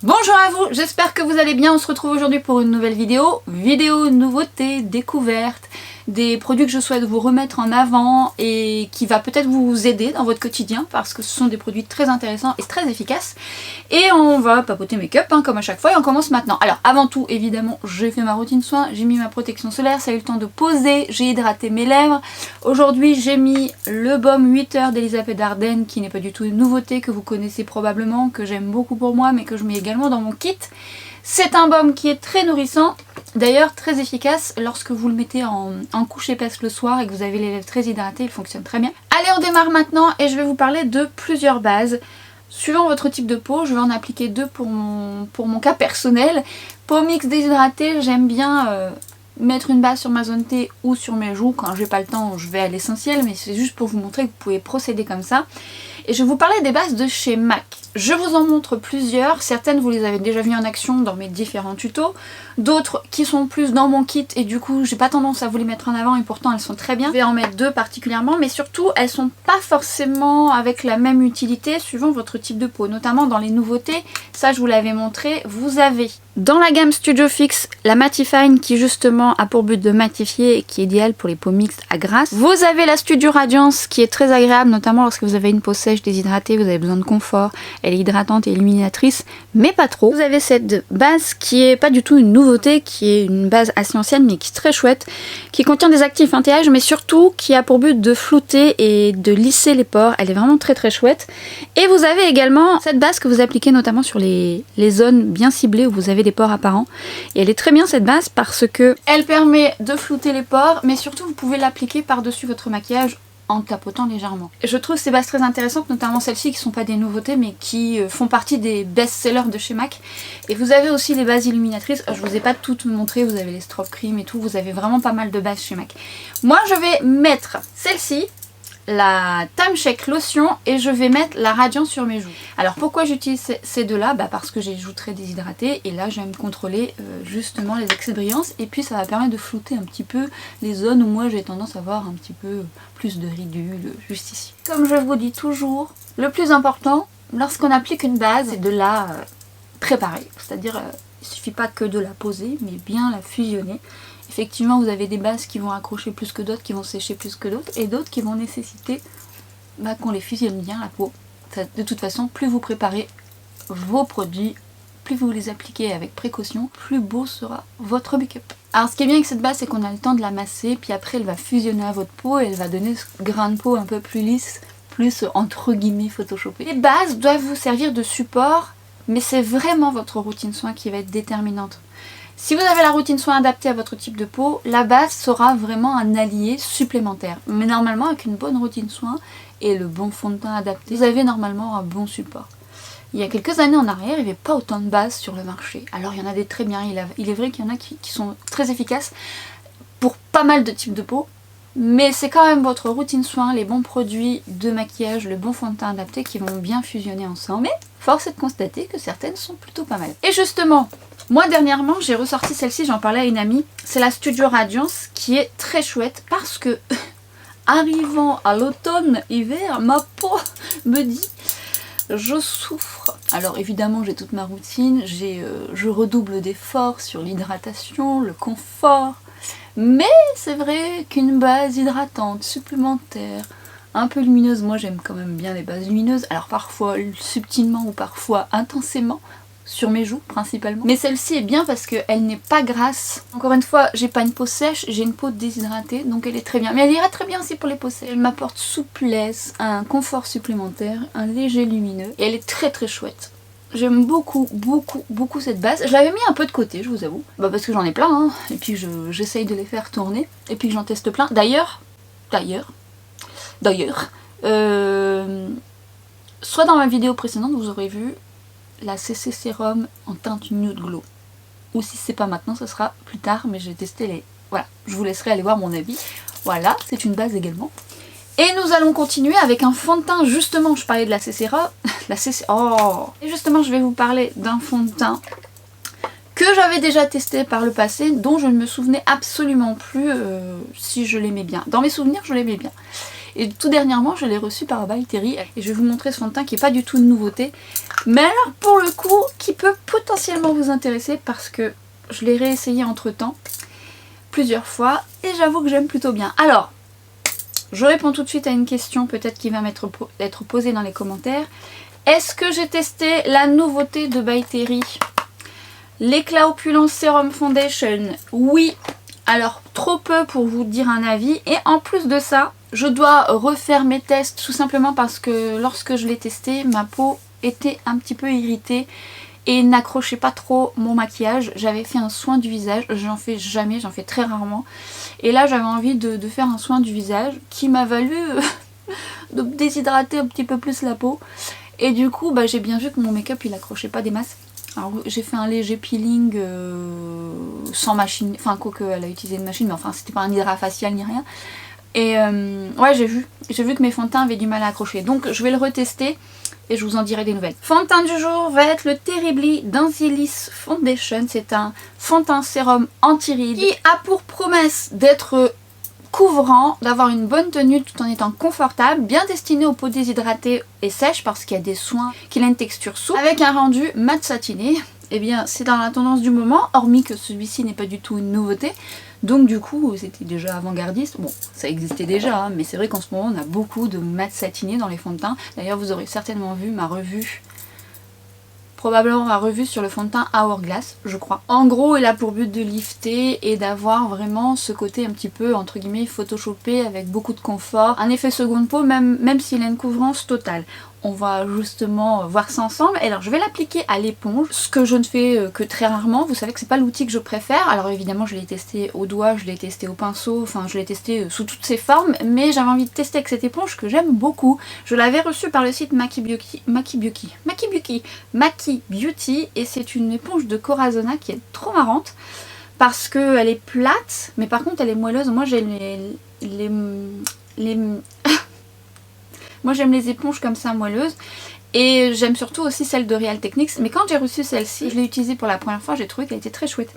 Bonjour à vous, j'espère que vous allez bien. On se retrouve aujourd'hui pour une nouvelle vidéo. Nouveauté, découverte, des produits que je souhaite vous remettre en avant et qui va peut-être vous aider dans votre quotidien parce que ce sont des produits très intéressants et très efficaces. Et on va papoter make-up comme à chaque fois et on commence maintenant. Alors avant tout, évidemment, j'ai fait ma routine soin, j'ai mis ma protection solaire, ça a eu le temps de poser, j'ai hydraté mes lèvres. Aujourd'hui j'ai mis le baume 8 heures d'Elisabeth Arden qui n'est pas du tout une nouveauté, que vous connaissez probablement, que j'aime beaucoup pour moi mais que je mets également dans mon kit. C'est un baume qui est très nourrissant, d'ailleurs très efficace lorsque vous le mettez en couche épaisse le soir et que vous avez les lèvres très hydratées, il fonctionne très bien. Allez, on démarre maintenant et je vais vous parler de plusieurs bases. Suivant votre type de peau, je vais en appliquer deux pour mon cas personnel. Peau mixte déshydratée, j'aime bien mettre une base sur ma zone T ou sur mes joues. Quand j'ai pas le temps, je vais à l'essentiel, mais c'est juste pour vous montrer que vous pouvez procéder comme ça. Et je vais vous parler des bases de chez MAC. Je vous en montre plusieurs, certaines vous les avez déjà vues en action dans mes différents tutos, d'autres qui sont plus dans mon kit et du coup j'ai pas tendance à vous les mettre en avant et pourtant elles sont très bien. Je vais en mettre deux particulièrement, mais surtout elles sont pas forcément avec la même utilité suivant votre type de peau, notamment dans les nouveautés. Ça je vous l'avais montré, vous avez dans la gamme Studio Fix la Mattifine qui justement a pour but de matifier et qui est idéale pour les peaux mixtes à grasse. Vous avez la Studio Radiance qui est très agréable, notamment lorsque vous avez une peau sèche, déshydratée, vous avez besoin de confort. Elle est hydratante et illuminatrice, mais pas trop. Vous avez cette base qui est pas du tout une nouveauté, qui est une base assez ancienne mais qui est très chouette, qui contient des actifs anti-âge mais surtout qui a pour but de flouter et de lisser les pores. Elle est vraiment très très chouette. Et vous avez également cette base que vous appliquez notamment sur les zones bien ciblées où vous avez des pores apparents. Et elle est très bien cette base parce que elle permet de flouter les pores, mais surtout vous pouvez l'appliquer par-dessus votre maquillage en tapotant légèrement. Je trouve ces bases très intéressantes, notamment celles-ci qui sont pas des nouveautés mais qui font partie des best-sellers de chez MAC. Et vous avez aussi les bases illuminatrices, je vous ai pas toutes montrées, vous avez les strobe cream et tout, vous avez vraiment pas mal de bases chez MAC. Moi je vais mettre celle-ci, la Time Shake Lotion, et je vais mettre la Radiance sur mes joues. Alors pourquoi j'utilise ces deux là? Parce que j'ai les joues très déshydratées et là j'aime contrôler justement les excès de brillance et puis ça va permettre de flouter un petit peu les zones où moi j'ai tendance à avoir un petit peu plus de ridules juste ici. Comme je vous dis toujours, le plus important lorsqu'on applique une base c'est de la préparer, c'est-à-dire il suffit pas que de la poser mais bien la fusionner. Effectivement, vous avez des bases qui vont accrocher plus que d'autres, qui vont sécher plus que d'autres, et d'autres qui vont nécessiter qu'on les fusionne bien la peau. De toute façon, plus vous préparez vos produits, plus vous les appliquez avec précaution, plus beau sera votre make-up. Alors ce qui est bien avec cette base, c'est qu'on a le temps de la masser, puis après elle va fusionner à votre peau et elle va donner ce grain de peau un peu plus lisse, plus entre guillemets photoshopé. Les bases doivent vous servir de support, mais c'est vraiment votre routine soin qui va être déterminante. Si vous avez la routine soin adaptée à votre type de peau, la base sera vraiment un allié supplémentaire. Mais normalement, avec une bonne routine soin et le bon fond de teint adapté, vous avez normalement un bon support. Il y a quelques années en arrière, il n'y avait pas autant de bases sur le marché. Alors il y en a des très bien, il est vrai qu'il y en a qui sont très efficaces pour pas mal de types de peau. Mais c'est quand même votre routine soin, les bons produits de maquillage, le bon fond de teint adapté qui vont bien fusionner ensemble. Mais force est de constater que certaines sont plutôt pas mal. Et justement, moi dernièrement j'ai ressorti celle-ci, j'en parlais à une amie. C'est la Studio Radiance qui est très chouette parce que arrivant à l'automne, hiver, ma peau me dit je souffre. Alors évidemment j'ai toute ma routine, je redouble d'efforts sur l'hydratation, le confort. Mais c'est vrai qu'une base hydratante, supplémentaire, un peu lumineuse, moi j'aime quand même bien les bases lumineuses, alors parfois subtilement ou parfois intensément, sur mes joues principalement. Mais celle-ci est bien parce qu'elle n'est pas grasse. Encore une fois, j'ai pas une peau sèche, j'ai une peau déshydratée, donc elle est très bien. Mais elle ira très bien aussi pour les peaux sèches. Elle m'apporte souplesse, un confort supplémentaire, un léger lumineux, et elle est très très chouette. J'aime beaucoup cette base. Je l'avais mis un peu de côté, je vous avoue. Parce que j'en ai plein, et puis j'essaye de les faire tourner, et puis que j'en teste plein. D'ailleurs, soit dans ma vidéo précédente, vous aurez vu la CC Sérum en teinte Nude Glow. Ou si c'est pas maintenant, ce sera plus tard, mais j'ai testé les... Voilà, je vous laisserai aller voir mon avis. Voilà, c'est une base également. Et nous allons continuer avec un fond de teint, justement, je parlais de la CC-Ra, Et justement, je vais vous parler d'un fond de teint que j'avais déjà testé par le passé, dont je ne me souvenais absolument plus si je l'aimais bien. Dans mes souvenirs, je l'aimais bien. Et tout dernièrement, je l'ai reçu par By Terry, et je vais vous montrer ce fond de teint qui n'est pas du tout une nouveauté, mais alors pour le coup, qui peut potentiellement vous intéresser parce que je l'ai réessayé entre temps plusieurs fois et j'avoue que j'aime plutôt bien. Alors, je réponds tout de suite à une question peut-être qui va être posée dans les commentaires. Est-ce que j'ai testé la nouveauté de By Terry, l'éclat opulent Serum Foundation? Oui, alors trop peu pour vous dire un avis. Et en plus de ça, je dois refaire mes tests tout simplement parce que lorsque je l'ai testé, ma peau était un petit peu irritée et n'accrochait pas trop mon maquillage. J'avais fait un soin du visage, j'en fais jamais, j'en fais très rarement. Et là j'avais envie de faire un soin du visage qui m'a valu de déshydrater un petit peu plus la peau. Et du coup j'ai bien vu que mon make-up il accrochait pas des masses. Alors j'ai fait un léger peeling sans machine, enfin quoique elle a utilisé une machine, mais enfin c'était pas un hydrafacial ni rien. Et ouais, j'ai vu que mes fonds de teint avaient du mal à accrocher, donc je vais le retester et je vous en dirai des nouvelles. Fond de teint du jour va être le Terribly Danzilis Foundation. C'est un fond de teint sérum anti-rides qui a pour promesse d'être couvrant, d'avoir une bonne tenue tout en étant confortable, bien destiné aux peaux déshydratées et sèches parce qu'il y a des soins, qu'il a une texture souple avec un rendu mat satiné. Et bien c'est dans la tendance du moment, hormis que celui-ci n'est pas du tout une nouveauté. Donc du coup c'était déjà avant-gardiste, bon ça existait déjà hein, mais c'est vrai qu'en ce moment on a beaucoup de mat satiné dans les fonds de teint. D'ailleurs vous aurez certainement vu ma revue, probablement ma revue sur le fond de teint Hourglass je crois. En gros il a pour but de lifter et d'avoir vraiment ce côté un petit peu entre guillemets photoshopé avec beaucoup de confort. Un effet seconde peau même s'il a une couvrance totale. On va justement voir ça ensemble. Et alors je vais l'appliquer à l'éponge, ce que je ne fais que très rarement. Vous savez que c'est pas l'outil que je préfère. Alors évidemment je l'ai testé au doigt, je l'ai testé au pinceau, enfin je l'ai testé sous toutes ses formes. Mais j'avais envie de tester avec cette éponge que j'aime beaucoup. Je l'avais reçue par le site Maki Beauty et c'est une éponge de Corazona qui est trop marrante. Parce qu'elle est plate, mais par contre elle est moelleuse. Moi j'ai Moi j'aime les éponges comme ça moelleuses et j'aime surtout aussi celle de Real Techniques, mais quand j'ai reçu celle-ci, je l'ai utilisée pour la première fois, j'ai trouvé qu'elle était très chouette.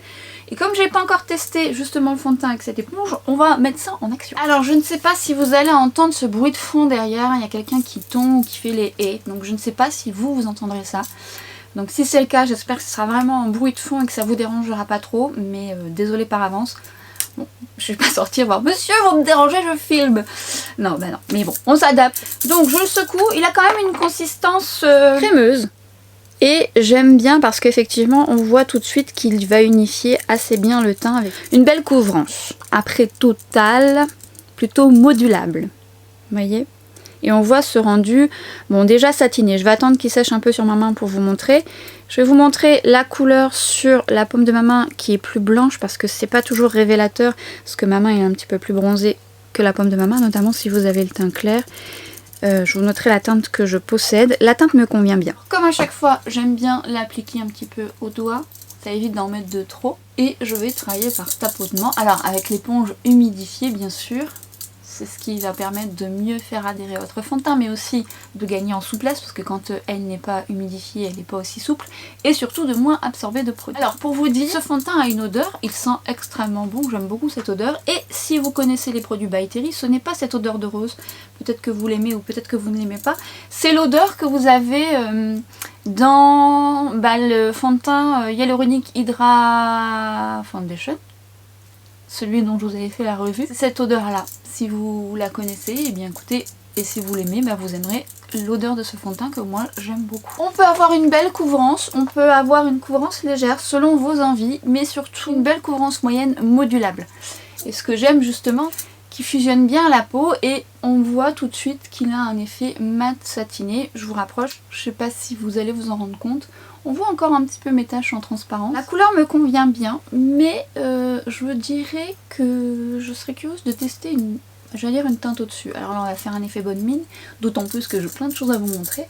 Et comme j'ai pas encore testé justement le fond de teint avec cette éponge, on va mettre ça en action. Alors je ne sais pas si vous allez entendre ce bruit de fond derrière, il y a quelqu'un qui tombe ou qui fait les haies, donc je ne sais pas si vous entendrez ça. Donc si c'est le cas, j'espère que ce sera vraiment un bruit de fond et que ça vous dérangera pas trop, mais désolé par avance. Bon, je vais pas sortir voir monsieur vous me dérangez je filme. Non non, mais bon on s'adapte. Donc je le secoue, il a quand même une consistance crémeuse. Et j'aime bien parce qu'effectivement on voit tout de suite qu'il va unifier assez bien le teint avec une belle couvrance. Après total, plutôt modulable. Vous voyez ? Et on voit ce rendu, bon déjà satiné. Je vais attendre qu'il sèche un peu sur ma main pour vous montrer. Je vais vous montrer la couleur sur la paume de ma main qui est plus blanche parce que c'est pas toujours révélateur. Parce que ma main est un petit peu plus bronzée que la paume de ma main, notamment si vous avez le teint clair. Je vous montrerai la teinte que je possède. La teinte me convient bien. Comme à chaque fois, j'aime bien l'appliquer un petit peu au doigt. Ça évite d'en mettre de trop. Et je vais travailler par tapotement. Alors avec l'éponge humidifiée bien sûr. C'est ce qui va permettre de mieux faire adhérer votre fond de teint, mais aussi de gagner en souplesse, parce que quand elle n'est pas humidifiée, elle n'est pas aussi souple, et surtout de moins absorber de produits. Alors pour vous dire, ce fond de teint a une odeur, il sent extrêmement bon, j'aime beaucoup cette odeur, et si vous connaissez les produits By Terry, ce n'est pas cette odeur de rose, peut-être que vous l'aimez ou peut-être que vous ne l'aimez pas, c'est l'odeur que vous avez dans le fond de teint Hyaluronic Hydra Foundation, celui dont je vous avais fait la revue, cette odeur là. Si vous la connaissez, et bien écoutez, et si vous l'aimez, vous aimerez l'odeur de ce fond de teint que moi j'aime beaucoup. On peut avoir une belle couvrance, on peut avoir une couvrance légère selon vos envies, mais surtout une belle couvrance moyenne modulable. Et ce que j'aime justement, qui fusionne bien la peau et on voit tout de suite qu'il a un effet mat satiné. Je vous rapproche, je sais pas si vous allez vous en rendre compte. On voit encore un petit peu mes taches en transparence. La couleur me convient bien, mais je dirais que je serais curieuse de tester une teinte au-dessus. Alors là on va faire un effet bonne mine, d'autant plus que j'ai plein de choses à vous montrer.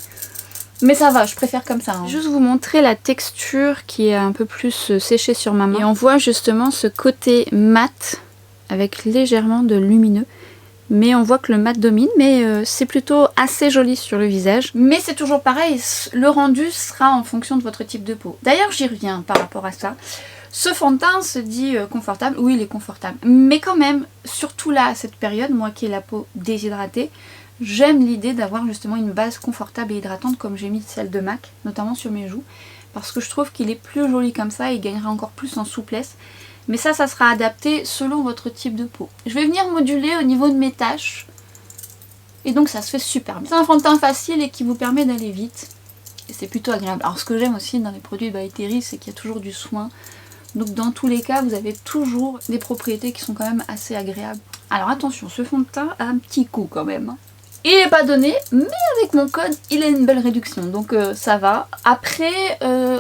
Mais ça va, je préfère comme ça. Hein. Juste vous montrer la texture qui est un peu plus séchée sur ma main. Et on voit justement ce côté mat avec légèrement de lumineux. Mais on voit que le mat domine, mais c'est plutôt assez joli sur le visage. Mais c'est toujours pareil, le rendu sera en fonction de votre type de peau. D'ailleurs j'y reviens par rapport à ça. Ce fond de teint se dit confortable, oui il est confortable. Mais quand même, surtout là à cette période, moi qui ai la peau déshydratée, j'aime l'idée d'avoir justement une base confortable et hydratante comme j'ai mis celle de MAC, notamment sur mes joues. parce que je trouve qu'il est plus joli comme ça, il gagnera encore plus en souplesse. Mais ça sera adapté selon votre type de peau. Je vais venir moduler au niveau de mes taches. Et donc ça se fait super bien. C'est un fond de teint facile et qui vous permet d'aller vite. Et c'est plutôt agréable. Alors ce que j'aime aussi dans les produits By Terry, c'est qu'il y a toujours du soin. Donc dans tous les cas, vous avez toujours des propriétés qui sont quand même assez agréables. Alors attention, ce fond de teint a un petit coup quand même. Il n'est pas donné, mais avec mon code, il a une belle réduction, donc ça va. Après,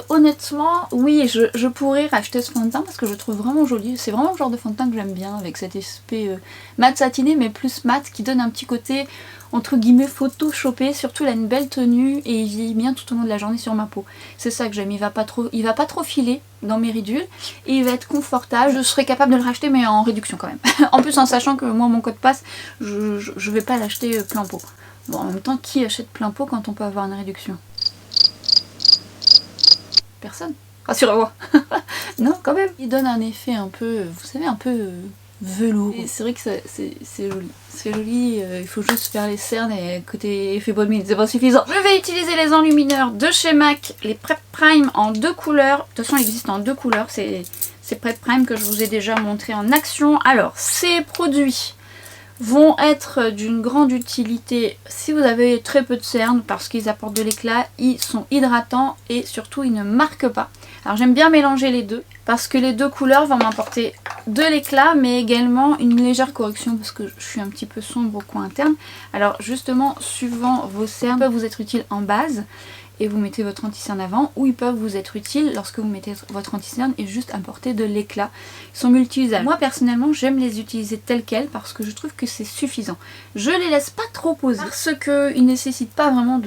honnêtement, oui, je pourrais racheter ce fond de teint parce que je le trouve vraiment joli. C'est vraiment le genre de fond de teint que j'aime bien, avec cet aspect mat satiné, mais plus mat, qui donne un petit côté, entre guillemets, photoshopé. Surtout, il a une belle tenue et il vieillit bien tout au long de la journée sur ma peau. C'est ça que j'aime, il va pas trop filer dans mes ridules et il va être confortable. Je serais capable de le racheter, mais en réduction quand même. En plus, en sachant que moi, mon code passe, je vais pas l'acheter plein pot. Bon, en même temps, qui achète plein pot quand on peut avoir une réduction? Personne. Rassurez-moi. Non, quand même. Il donne un effet un peu, vous savez, un peu velours. Et c'est vrai que c'est joli. C'est joli, il faut juste faire les cernes et côté effet bonne mine, c'est pas suffisant. Je vais utiliser les enlumineurs de chez MAC, les Prep Prime en 2 couleurs. De toute façon, il existe en 2 couleurs, c'est Prep Prime que je vous ai déjà montré en action. Alors, ces produits vont être d'une grande utilité si vous avez très peu de cernes parce qu'ils apportent de l'éclat, ils sont hydratants et surtout ils ne marquent pas. Alors j'aime bien mélanger les deux parce que les deux couleurs vont m'apporter de l'éclat mais également une légère correction parce que je suis un petit peu sombre au coin interne. Alors justement, suivant vos cernes, ils peuvent vous être utiles en base et vous mettez votre anti-cerne avant, ou ils peuvent vous être utiles lorsque vous mettez votre anti-cerne et juste apporter de l'éclat. Ils sont multi-usages. Moi personnellement j'aime les utiliser tels quels parce que je trouve que c'est suffisant. Je les laisse pas trop poser parce qu'ils ne nécessitent pas vraiment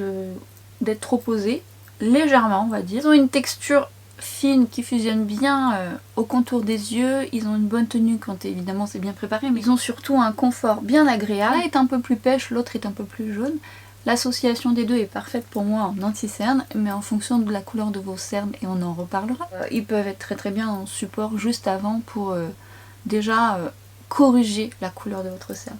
d'être trop posés, légèrement on va dire. Ils ont une texture fine qui fusionne bien au contour des yeux, ils ont une bonne tenue quand évidemment c'est bien préparé, mais ils ont surtout un confort bien agréable. L'un est un peu plus pêche, l'autre est un peu plus jaune. L'association des deux est parfaite pour moi en anti-cerne, mais en fonction de la couleur de vos cernes, et on en reparlera. Ils peuvent être très très bien en support juste avant pour déjà corriger la couleur de votre cerne.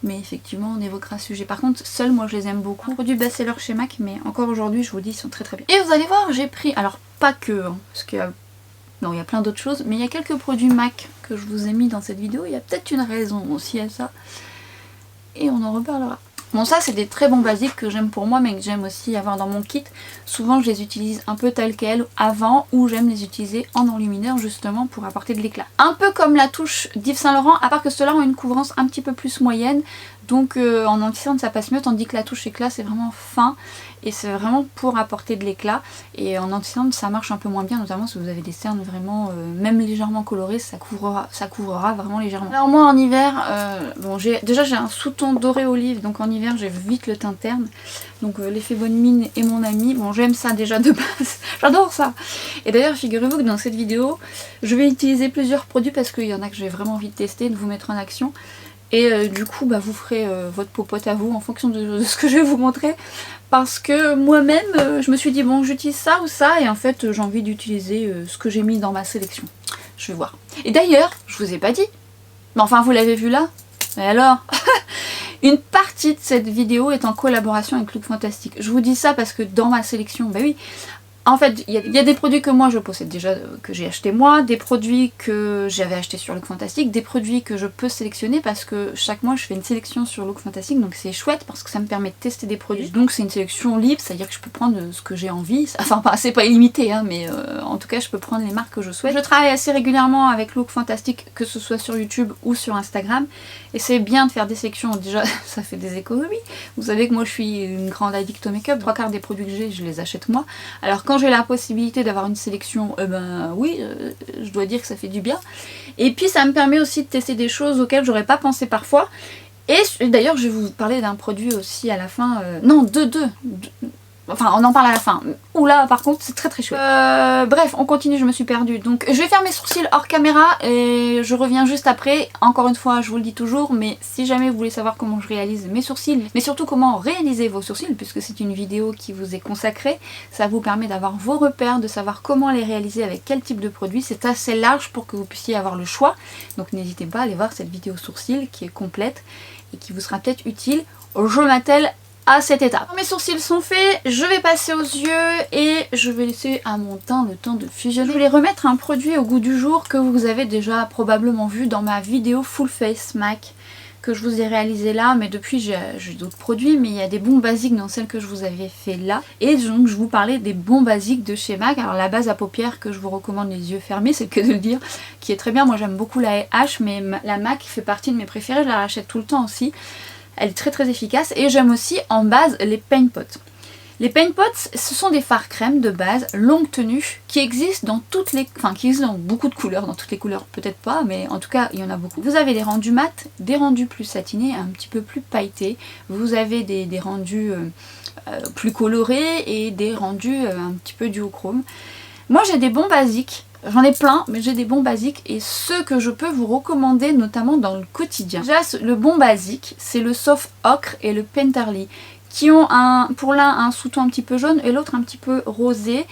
Mais effectivement on évoquera ce sujet. Par contre, seuls moi je les aime beaucoup. Produits best-seller chez MAC, mais encore aujourd'hui je vous dis ils sont très très bien. Et vous allez voir, j'ai pris, alors pas que, hein, parce que non, il y a plein d'autres choses, mais il y a quelques produits MAC que je vous ai mis dans cette vidéo. Il y a peut-être une raison aussi à ça. Et on en reparlera. Bon, ça c'est des très bons basiques que j'aime pour moi mais que j'aime aussi avoir dans mon kit. Souvent je les utilise un peu telles quelles avant, ou j'aime les utiliser en enlumineur justement pour apporter de l'éclat. Un peu comme la touche d'Yves Saint Laurent, à part que ceux-là ont une couvrance un petit peu plus moyenne. Donc en anti-cerne ça passe mieux, tandis que la touche éclat c'est vraiment fin. Et c'est vraiment pour apporter de l'éclat. Et en anti-cerne ça marche un peu moins bien, notamment si vous avez des cernes vraiment même légèrement colorées, ça couvrira vraiment légèrement. Alors moi en hiver, bon déjà j'ai un sous-ton doré olive, donc en hiver j'ai vite le teint terne. Donc l'effet bonne mine est mon ami. Bon, j'aime ça déjà de base, j'adore ça. Et d'ailleurs figurez-vous que dans cette vidéo je vais utiliser plusieurs produits parce qu'il y en a que j'ai vraiment envie de tester, de vous mettre en action. Et du coup bah, vous ferez votre popote à vous en fonction de ce que je vais vous montrer. Parce que moi-même je me suis dit bon j'utilise ça ou ça, et en fait j'ai envie d'utiliser ce que j'ai mis dans ma sélection. Je vais voir. Et d'ailleurs je vous ai pas dit, mais enfin vous l'avez vu là. Et alors une partie de cette vidéo est en collaboration avec Look Fantastic. Je vous dis ça parce que dans ma sélection, bah oui, en fait il y a des produits que moi je possède déjà, que j'ai acheté moi, des produits que j'avais acheté sur Look Fantastic, des produits que je peux sélectionner parce que chaque mois je fais une sélection sur Look Fantastic, donc c'est chouette parce que ça me permet de tester des produits. Donc c'est une sélection libre, c'est à dire que je peux prendre ce que j'ai envie, enfin c'est pas illimité hein, mais en tout cas je peux prendre les marques que je souhaite. Je travaille assez régulièrement avec Look Fantastic, que ce soit sur YouTube ou sur Instagram, et c'est bien de faire des sélections, déjà ça fait des économies. Vous savez que moi je suis une grande addict au make-up, 3/4 des produits que j'ai je les achète moi. Alors quand j'ai la possibilité d'avoir une sélection, ben oui, je dois dire que ça fait du bien. Et puis ça me permet aussi de tester des choses auxquelles j'aurais pas pensé parfois. Et d'ailleurs je vais vous parler d'un produit aussi à la fin, non deux. Enfin on en parle à la fin. Oula par contre c'est très très chouette. Bref on continue, je me suis perdue. Donc je vais faire mes sourcils hors caméra et je reviens juste après. Encore une fois je vous le dis toujours, mais si jamais vous voulez savoir comment je réalise mes sourcils, mais surtout comment réaliser vos sourcils, puisque c'est une vidéo qui vous est consacrée, ça vous permet d'avoir vos repères, de savoir comment les réaliser avec quel type de produit. C'est assez large pour que vous puissiez avoir le choix. Donc n'hésitez pas à aller voir cette vidéo sourcils qui est complète et qui vous sera peut-être utile. Je m'attelle à cette étape. Mes sourcils sont faits, je vais passer aux yeux et je vais laisser à mon teint le temps de fusionner. Je voulais remettre un produit au goût du jour que vous avez déjà probablement vu dans ma vidéo Full Face MAC que je vous ai réalisé là, mais depuis j'ai d'autres produits, mais il y a des bons basiques dans celle que je vous avais fait là. Et donc je vous parlais des bons basiques de chez MAC. Alors la base à paupières que je vous recommande les yeux fermés, c'est le cas de le dire, qui est très bien. Moi j'aime beaucoup la H, mais la MAC fait partie de mes préférées, je la rachète tout le temps aussi. Elle est très efficace et j'aime aussi en base les Paint Pots. Les Paint Pots, ce sont des fards crème de base, longue tenue, qui existent dans toutes les... Enfin, qui existent dans beaucoup de couleurs, dans toutes les couleurs peut-être pas, mais en tout cas il y en a beaucoup. Vous avez des rendus mat, des rendus plus satinés, un petit peu plus pailletés. Vous avez des rendus plus colorés et des rendus un petit peu duochrome. Moi j'ai des bons basiques. J'en ai plein, mais j'ai des bons basiques et ceux que je peux vous recommander notamment dans le quotidien. Déjà, le bon basique, c'est le Soft Ocre et le Painterly, qui ont pour l'un un sous-ton un petit peu jaune et l'autre un petit peu rosé,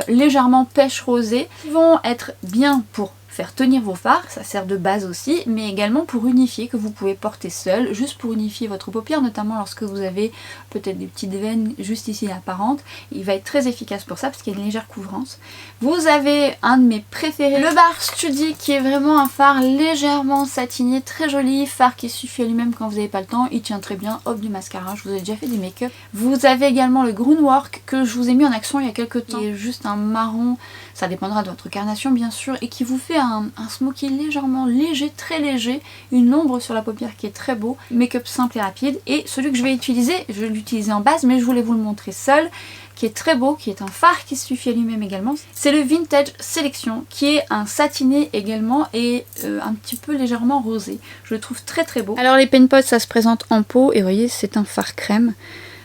légèrement pêche rosé. Ils vont être bien pour faire tenir vos fards, ça sert de base aussi, mais également pour unifier, que vous pouvez porter seul, juste pour unifier votre paupière, notamment lorsque vous avez peut-être des petites veines juste ici apparentes. Il va être très efficace pour ça parce qu'il y a une légère couvrance. Vous avez un de mes préférés, le Bar Study, qui est vraiment un fard légèrement satiné, très joli, fard qui suffit à lui-même quand vous n'avez pas le temps, il tient très bien, hop du mascara, je vous ai déjà fait des make-up. Vous avez également le Groundwork que je vous ai mis en action il y a quelques temps, qui est juste un marron, ça dépendra de votre carnation bien sûr, et qui vous fait un smoky légèrement léger, très léger, une ombre sur la paupière qui est très beau, make-up simple et rapide. Et celui que je vais utiliser, je vais l'utiliser en base, mais je voulais vous le montrer seul, qui est très beau, qui est un fard qui suffit à lui-même également. C'est le Vintage Selection, qui est un satiné également et un petit peu légèrement rosé. Je le trouve très beau. Alors les Paint Pots, ça se présente en pot, et vous voyez, c'est un fard crème.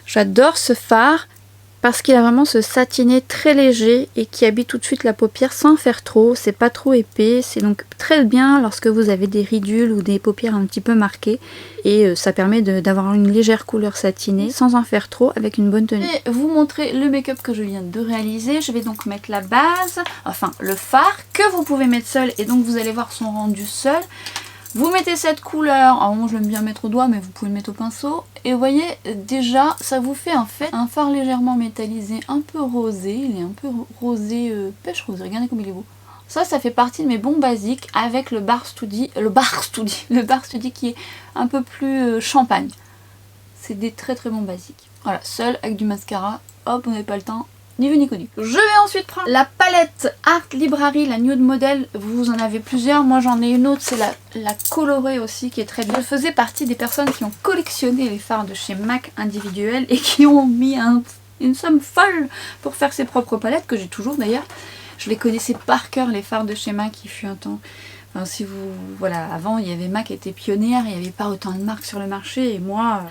J'adore ce fard parce qu'il a vraiment ce satiné très léger et qui habille tout de suite la paupière sans faire trop, c'est pas trop épais, c'est donc très bien lorsque vous avez des ridules ou des paupières un petit peu marquées et ça permet d'avoir une légère couleur satinée sans en faire trop avec une bonne tenue. Je vais vous montrer le make-up que je viens de réaliser, je vais donc mettre la base, enfin le fard que vous pouvez mettre seul et donc vous allez voir son rendu seul. Vous mettez cette couleur, alors moi je l'aime bien mettre au doigt mais vous pouvez le mettre au pinceau. Et vous voyez déjà ça vous fait en fait un fard légèrement métallisé, un peu rosé, il est un peu rosé, pêche rosé, regardez comme il est beau. Ça fait partie de mes bons basiques avec le Bar Study qui est un peu plus champagne. C'est des très bons basiques. Voilà, seul avec du mascara, hop vous n'avez pas le temps. Ni vu ni connu. Je vais ensuite prendre la palette Art Library, la Nude Model. Vous en avez plusieurs, moi j'en ai une autre, c'est la colorée aussi qui est très bien. Je faisais partie des personnes qui ont collectionné les fards de chez MAC individuels et qui ont mis une somme folle pour faire ses propres palettes, que j'ai toujours d'ailleurs. Je les connaissais par cœur les fards de chez MAC, il fut un temps. Enfin, si vous... Voilà, avant il y avait MAC qui était pionnière, il n'y avait pas autant de marques sur le marché et moi...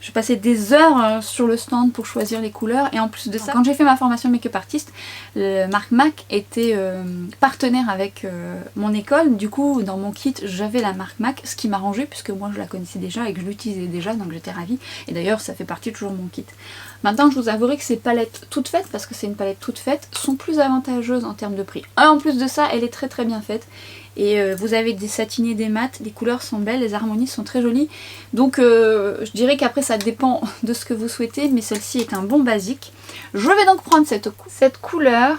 Je passais des heures sur le stand pour choisir les couleurs et en plus de ça, quand j'ai fait ma formation make-up artiste, la marque MAC était partenaire avec mon école. Du coup, dans mon kit, j'avais la marque MAC, ce qui m'arrangeait puisque moi je la connaissais déjà et que je l'utilisais déjà, donc j'étais ravie. Et d'ailleurs, ça fait partie toujours de mon kit. Maintenant, je vous avouerai que ces palettes toutes faites, parce que c'est une palette toute faite, sont plus avantageuses en termes de prix. En plus de ça, elle est très bien faite. Et vous avez des satinés, des mats, les couleurs sont belles, les harmonies sont très jolies. Donc je dirais qu'après ça dépend de ce que vous souhaitez, mais celle-ci est un bon basique. Je vais donc prendre cette couleur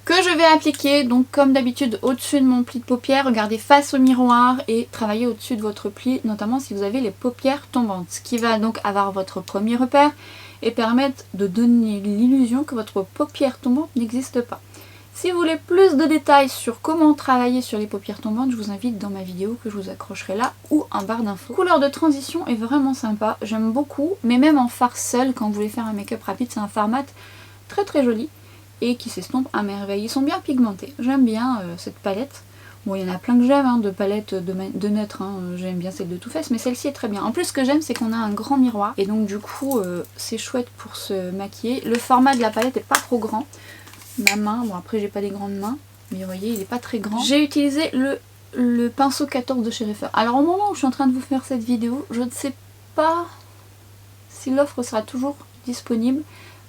que je vais appliquer, donc comme d'habitude au-dessus de mon pli de paupière. Regardez face au miroir et travailler au-dessus de votre pli, notamment si vous avez les paupières tombantes. Ce qui va donc avoir votre premier repère et permettre de donner l'illusion que votre paupière tombante n'existe pas. Si vous voulez plus de détails sur comment travailler sur les paupières tombantes, je vous invite dans ma vidéo que je vous accrocherai là ou en barre d'infos. La couleur de transition est vraiment sympa, j'aime beaucoup, mais même en fard seul, quand vous voulez faire un make-up rapide, c'est un fard mat très joli et qui s'estompe à merveille. Ils sont bien pigmentés, j'aime bien cette palette. Bon, il y en a plein que j'aime, hein, de palettes de neutres, hein. J'aime bien celle de Too Faced, mais celle-ci est très bien. En plus, ce que j'aime, c'est qu'on a un grand miroir, et donc du coup, c'est chouette pour se maquiller. Le format de la palette est pas trop grand. Ma main, bon après j'ai pas des grandes mains, mais vous voyez il est pas très grand. J'ai utilisé le pinceau 14 de chez Refer. Alors au moment où je suis en train de vous faire cette vidéo, je ne sais pas si l'offre sera toujours disponible.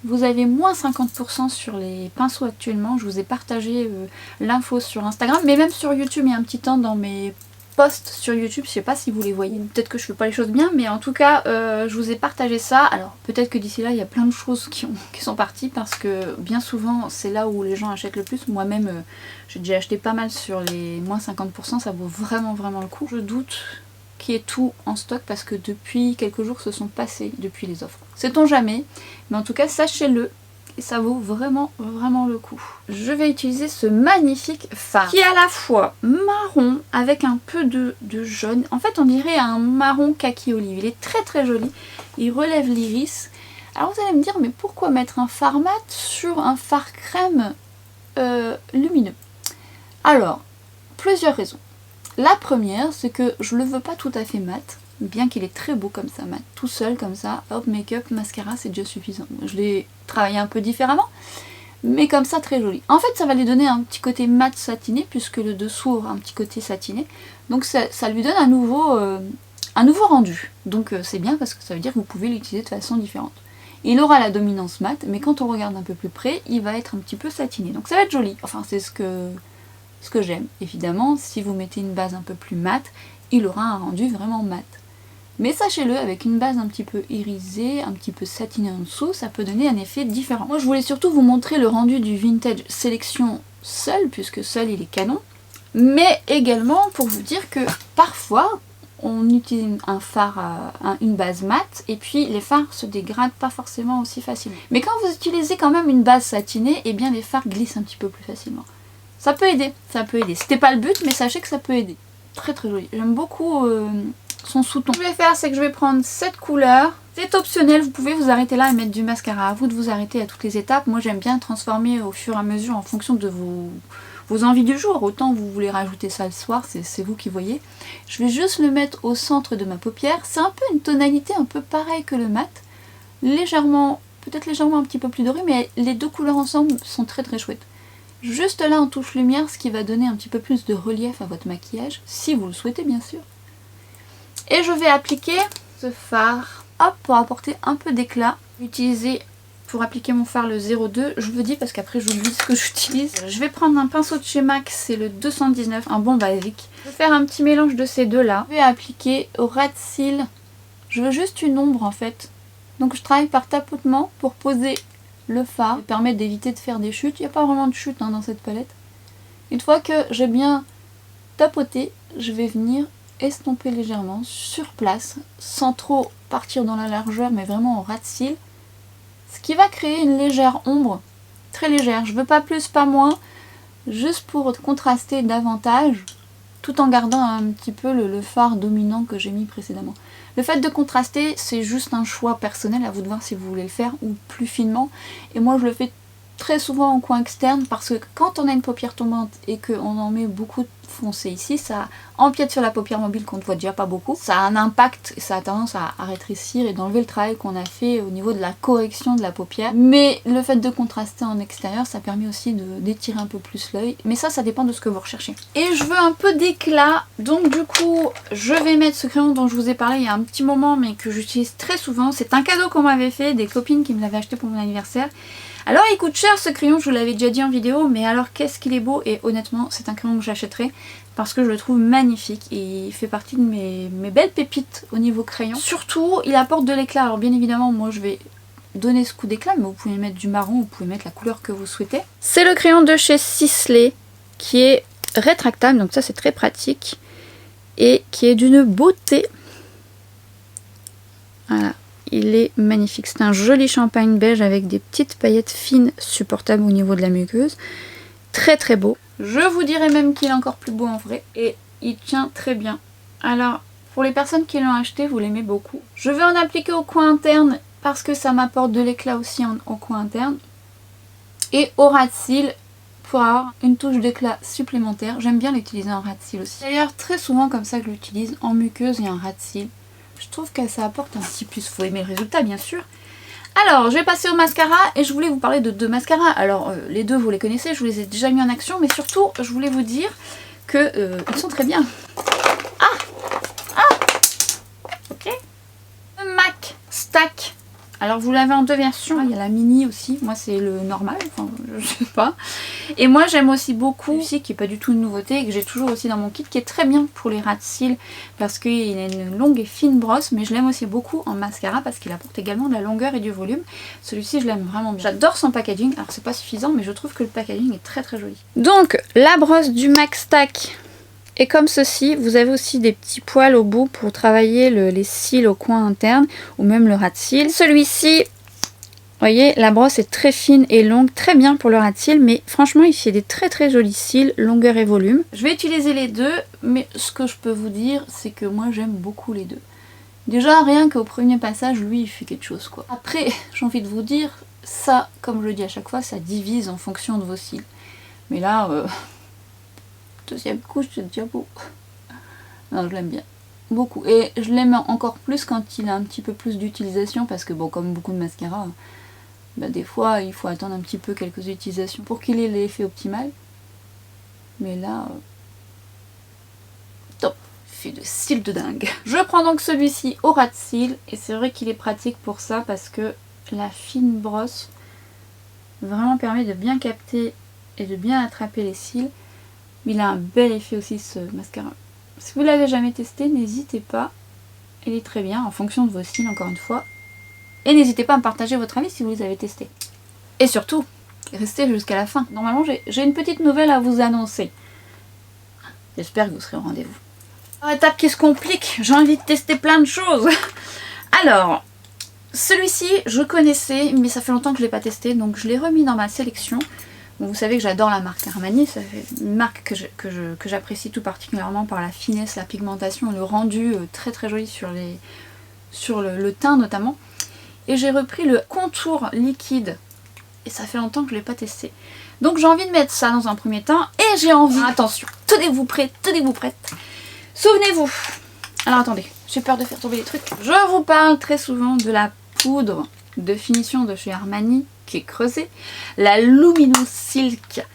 Vous avez moins 50% sur les pinceaux actuellement. Je vous ai partagé l'info sur Instagram, mais même sur YouTube il y a un petit temps dans mes posts sur YouTube, je sais pas si vous les voyez, peut-être que je fais pas les choses bien, mais en tout cas je vous ai partagé ça. Alors peut-être que d'ici là il y a plein de choses qui sont parties, parce que bien souvent c'est là où les gens achètent le plus. Moi-même j'ai déjà acheté pas mal sur les moins 50%, ça vaut vraiment le coup. Je doute qu'il y ait tout en stock, parce que depuis quelques jours se sont passés depuis les offres. Sait-on jamais, mais en tout cas sachez-le, et ça vaut vraiment le coup. Je vais utiliser ce magnifique fard qui est à la fois marron avec un peu de jaune. En fait on dirait un marron kaki olive. Il est très joli, il relève l'iris. Alors vous allez me dire, mais pourquoi mettre un fard mat sur un fard crème lumineux? Alors, plusieurs raisons. La première, c'est que je le veux pas tout à fait mat, bien qu'il est très beau comme ça, mat, tout seul comme ça, hop, make-up, mascara, c'est déjà suffisant. Je l'ai travaillé un peu différemment, mais comme ça, très joli. En fait, ça va lui donner un petit côté mat satiné, puisque le dessous aura un petit côté satiné, donc ça lui donne un nouveau rendu. Donc c'est bien, parce que ça veut dire que vous pouvez l'utiliser de façon différente. Il aura la dominance mat, mais quand on regarde un peu plus près, il va être un petit peu satiné, donc ça va être joli. Enfin, c'est ce que j'aime. Évidemment, si vous mettez une base un peu plus mat, il aura un rendu vraiment mat. Mais sachez-le, avec une base un petit peu irisée, un petit peu satinée en dessous, ça peut donner un effet différent. Moi je voulais surtout vous montrer le rendu du Vintage Sélection seul, puisque seul il est canon, mais également pour vous dire que parfois on utilise un fard, une base mat, et puis les fards se dégradent pas forcément aussi facilement. Mais quand vous utilisez quand même une base satinée, et bien les fards glissent un petit peu plus facilement. Ça peut aider, ça peut aider. C'était pas le but, mais sachez que ça peut aider. Très joli. J'aime beaucoup son sous-ton. Ce que je vais faire, c'est que je vais prendre cette couleur. C'est optionnel, vous pouvez vous arrêter là et mettre du mascara. À vous de vous arrêter à toutes les étapes. Moi j'aime bien transformer au fur et à mesure en fonction de vos envies du jour. Autant vous voulez rajouter ça le soir, c'est vous qui voyez. Je vais juste le mettre au centre de ma paupière. C'est un peu une tonalité un peu pareille que le mat. Légèrement, peut-être légèrement un petit peu plus doré, mais les deux couleurs ensemble sont très chouettes. Juste là en touche lumière, ce qui va donner un petit peu plus de relief à votre maquillage, si vous le souhaitez bien sûr. Et je vais appliquer ce fard, hop, pour apporter un peu d'éclat. Utiliser pour appliquer mon fard le 02, je vous dis parce qu'après j'oublie ce que j'utilise. Je vais prendre un pinceau de chez MAC, c'est le 219, un bon basique. Je vais faire un petit mélange de ces deux là. Je vais appliquer au ras de cils, je veux juste une ombre en fait. Donc je travaille par tapotement pour poser le fard, ça permet d'éviter de faire des chutes. Il n'y a pas vraiment de chute dans cette palette. Une fois que j'ai bien tapoté, je vais venir estomper légèrement sur place, sans trop partir dans la largeur, mais vraiment au ras de cils. Ce qui va créer une légère ombre, très légère. Je veux pas plus, pas moins, juste pour contraster davantage, tout en gardant un petit peu le fard dominant que j'ai mis précédemment. Le fait de contraster, c'est juste un choix personnel, à vous de voir si vous voulez le faire ou plus finement. Et moi je le fais très souvent en coin externe, parce que quand on a une paupière tombante et qu'on en met beaucoup foncé ici, ça empiète sur la paupière mobile qu'on ne voit déjà pas beaucoup. Ça a un impact et ça a tendance à rétrécir et d'enlever le travail qu'on a fait au niveau de la correction de la paupière. Mais le fait de contraster en extérieur, ça permet aussi d'étirer un peu plus l'œil. Mais ça dépend de ce que vous recherchez. Et je veux un peu d'éclat, donc du coup, je vais mettre ce crayon dont je vous ai parlé il y a un petit moment, mais que j'utilise très souvent. C'est un cadeau qu'on m'avait fait, des copines qui me l'avaient acheté pour mon anniversaire. Alors il coûte cher ce crayon, je vous l'avais déjà dit en vidéo, mais alors qu'est-ce qu'il est beau, et honnêtement c'est un crayon que j'achèterai parce que je le trouve magnifique et il fait partie de mes belles pépites au niveau crayon. Surtout il apporte de l'éclat, alors bien évidemment moi je vais donner ce coup d'éclat, mais vous pouvez mettre du marron, vous pouvez mettre la couleur que vous souhaitez. C'est le crayon de chez Sisley qui est rétractable, donc ça c'est très pratique et qui est d'une beauté. Voilà. Il est magnifique, c'est un joli champagne beige avec des petites paillettes fines supportables au niveau de la muqueuse. Très beau. Je vous dirais même qu'il est encore plus beau en vrai et il tient très bien. Alors pour les personnes qui l'ont acheté, vous l'aimez beaucoup. Je vais en appliquer au coin interne parce que ça m'apporte de l'éclat aussi au coin interne. Et au ras de cils pour avoir une touche d'éclat supplémentaire. J'aime bien l'utiliser en ras de cils aussi. D'ailleurs très souvent comme ça que je l'utilise, en muqueuse et en ras de cils. Je trouve que ça apporte un petit plus. Faut aimer le résultat bien sûr. Alors je vais passer au mascara et je voulais vous parler de deux mascaras. Alors les deux vous les connaissez, je vous les ai déjà mis en action, mais surtout je voulais vous dire que ils sont très bien. Ok. Le MAC Stack. Alors vous l'avez en deux versions. Il y a la mini aussi. Moi c'est le normal. Enfin je sais pas. Et moi j'aime aussi beaucoup celui-ci qui n'est pas du tout une nouveauté et que j'ai toujours aussi dans mon kit, qui est très bien pour les ras de cils parce qu'il a une longue et fine brosse, mais je l'aime aussi beaucoup en mascara parce qu'il apporte également de la longueur et du volume. Celui-ci je l'aime vraiment bien. J'adore son packaging, alors c'est pas suffisant mais je trouve que le packaging est très très joli. Donc la brosse du Max Tack est comme ceci. Vous avez aussi des petits poils au bout pour travailler les cils au coin interne ou même le ras de cils. Celui-ci, vous voyez, la brosse est très fine et longue, très bien pour le ras de cils, mais franchement il fait des très très jolis cils, longueur et volume. Je vais utiliser les deux, mais ce que je peux vous dire, c'est que moi j'aime beaucoup les deux. Déjà rien qu'au premier passage, lui il fait quelque chose quoi. Après, j'ai envie de vous dire, ça, comme je le dis à chaque fois, ça divise en fonction de vos cils. Mais là, deuxième couche, c'est déjà beau. Non, je l'aime bien. Beaucoup. Et je l'aime encore plus quand il a un petit peu plus d'utilisation parce que bon, comme beaucoup de mascara, bah, des fois il faut attendre un petit peu quelques utilisations pour qu'il ait l'effet optimal. Mais là, top. Il fait de cils de dingue. Je prends donc celui-ci au ras de cils et c'est vrai qu'il est pratique pour ça parce que la fine brosse vraiment permet de bien capter et de bien attraper les cils. Il a un bel effet aussi ce mascara. Si vous l'avez jamais testé, n'hésitez pas. Il est très bien en fonction de vos cils encore une fois. Et n'hésitez pas à me partager votre avis si vous les avez testés. Et surtout, restez jusqu'à la fin. Normalement j'ai une petite nouvelle à vous annoncer. J'espère que vous serez au rendez-vous. Étape qui se complique, j'ai envie de tester plein de choses. Alors, celui-ci je connaissais mais ça fait longtemps que je ne l'ai pas testé donc je l'ai remis dans ma sélection. Bon, vous savez que j'adore la marque Armani, c'est une marque que j'apprécie tout particulièrement par la finesse, la pigmentation, le rendu très très joli sur le teint notamment. Et j'ai repris le contour liquide et ça fait longtemps que je ne l'ai pas testé. Donc j'ai envie de mettre ça dans un premier temps et j'ai envie, attention, tenez-vous prêts, tenez-vous prêtes. Souvenez-vous, alors attendez, j'ai peur de faire tomber les trucs. Je vous parle très souvent de la poudre de finition de chez Armani qui est creusée, la Luminous Silk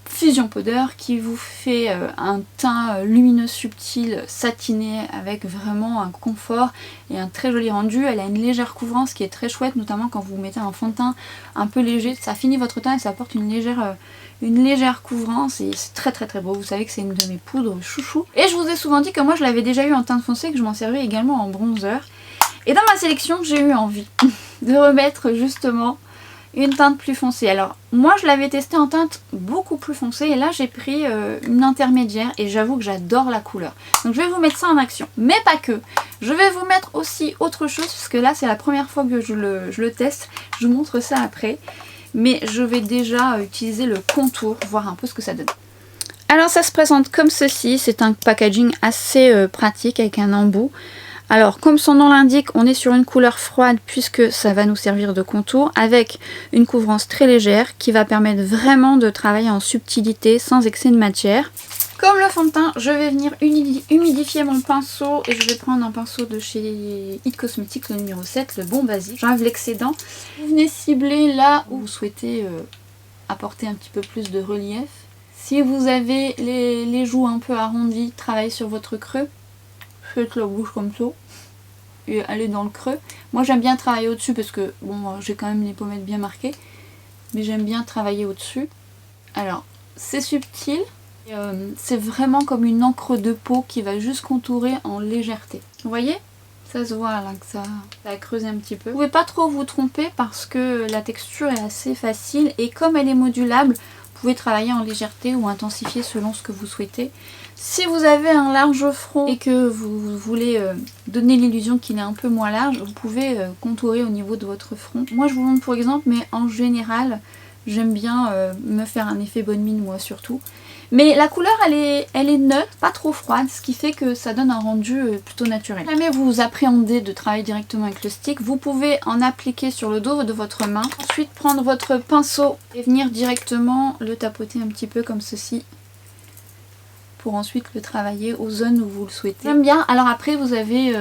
Fusion Powder qui vous fait un teint lumineux subtil satiné avec vraiment un confort et un très joli rendu. Elle a une légère couvrance qui est très chouette, notamment quand vous mettez un fond de teint un peu léger, ça finit votre teint et ça apporte une légère couvrance et c'est très très très beau. Vous savez que c'est une de mes poudres chouchou et je vous ai souvent dit que moi je l'avais déjà eu en teinte foncée, que je m'en servais également en bronzer. Et dans ma sélection j'ai eu envie de remettre justement une teinte plus foncée. Alors moi je l'avais testé en teinte beaucoup plus foncée et là j'ai pris une intermédiaire et j'avoue que j'adore la couleur. Donc je vais vous mettre ça en action, mais pas que. Je vais vous mettre aussi autre chose parce que là c'est la première fois que je le teste. Je vous montre ça après, mais je vais déjà utiliser le contour, voir un peu ce que ça donne. Alors ça se présente comme ceci, c'est un packaging assez pratique avec un embout. Alors comme son nom l'indique, on est sur une couleur froide puisque ça va nous servir de contour avec une couvrance très légère qui va permettre vraiment de travailler en subtilité sans excès de matière. Comme le fond de teint, je vais venir humidifier mon pinceau et je vais prendre un pinceau de chez It Cosmetics, le numéro 7, le bon basique. J'enlève l'excédent. Vous venez cibler là où vous souhaitez apporter un petit peu plus de relief. Si vous avez les joues un peu arrondies, travaillez sur votre creux. Faites la bouche comme ça et allez dans le creux. Moi j'aime bien travailler au-dessus parce que bon, j'ai quand même les pommettes bien marquées, mais j'aime bien travailler au-dessus. Alors c'est subtil, c'est vraiment comme une encre de peau qui va juste contourer en légèreté. Vous voyez, ça se voit là que ça a creusé un petit peu. Vous pouvez pas trop vous tromper parce que la texture est assez facile et comme elle est modulable, vous pouvez travailler en légèreté ou intensifier selon ce que vous souhaitez. Si vous avez un large front et que vous voulez donner l'illusion qu'il est un peu moins large, vous pouvez contourer au niveau de votre front. Moi je vous montre pour exemple, mais en général j'aime bien me faire un effet bonne mine moi surtout. Mais la couleur elle est neutre, pas trop froide, ce qui fait que ça donne un rendu plutôt naturel. Si jamais vous appréhendez de travailler directement avec le stick, vous pouvez en appliquer sur le dos de votre main. Ensuite prendre votre pinceau et venir directement le tapoter un petit peu comme ceci, pour ensuite le travailler aux zones où vous le souhaitez. J'aime bien. Alors après vous avez,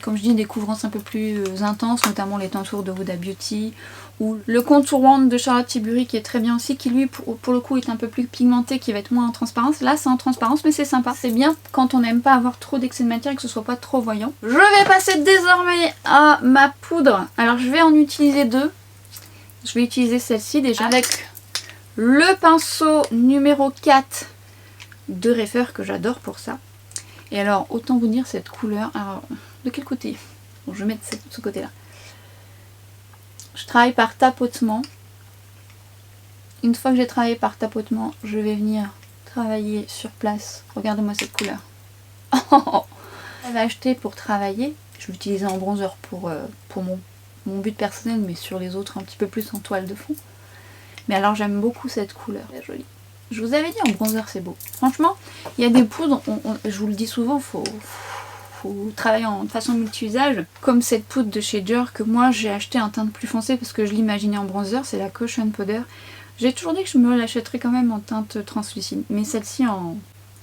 comme je dis, des couvrances un peu plus intenses, notamment les teintours de Huda Beauty ou le contour wand de Charlotte Tilbury qui est très bien aussi, qui lui pour le coup est un peu plus pigmenté, qui va être moins en transparence. Là c'est en transparence mais c'est sympa. C'est bien quand on n'aime pas avoir trop d'excès de matière et que ce soit pas trop voyant. Je vais passer désormais à ma poudre. Alors je vais en utiliser deux. Je vais utiliser celle-ci déjà avec le pinceau numéro 4 de Reifer que j'adore pour ça. Et alors autant vous dire cette couleur, alors de quel côté? Bon, je vais mettre ce côté là. Je travaille par tapotement. Une fois que j'ai travaillé par tapotement, je vais venir travailler sur place. Regardez-moi cette couleur. J'avais acheté pour travailler. Je l'utilisais en bronzer pour mon but personnel, mais sur les autres un petit peu plus en toile de fond. Mais alors j'aime beaucoup cette couleur, elle est jolie. Je vous avais dit, en bronzer c'est beau. Franchement, il y a des poudres, je vous le dis souvent, faut travailler de façon multi-usage. Comme cette poudre de chez Dior que moi j'ai acheté en teinte plus foncée parce que je l'imaginais en bronzer, c'est la Caution Powder. J'ai toujours dit que je me l'achèterais quand même en teinte translucide, mais celle-ci en...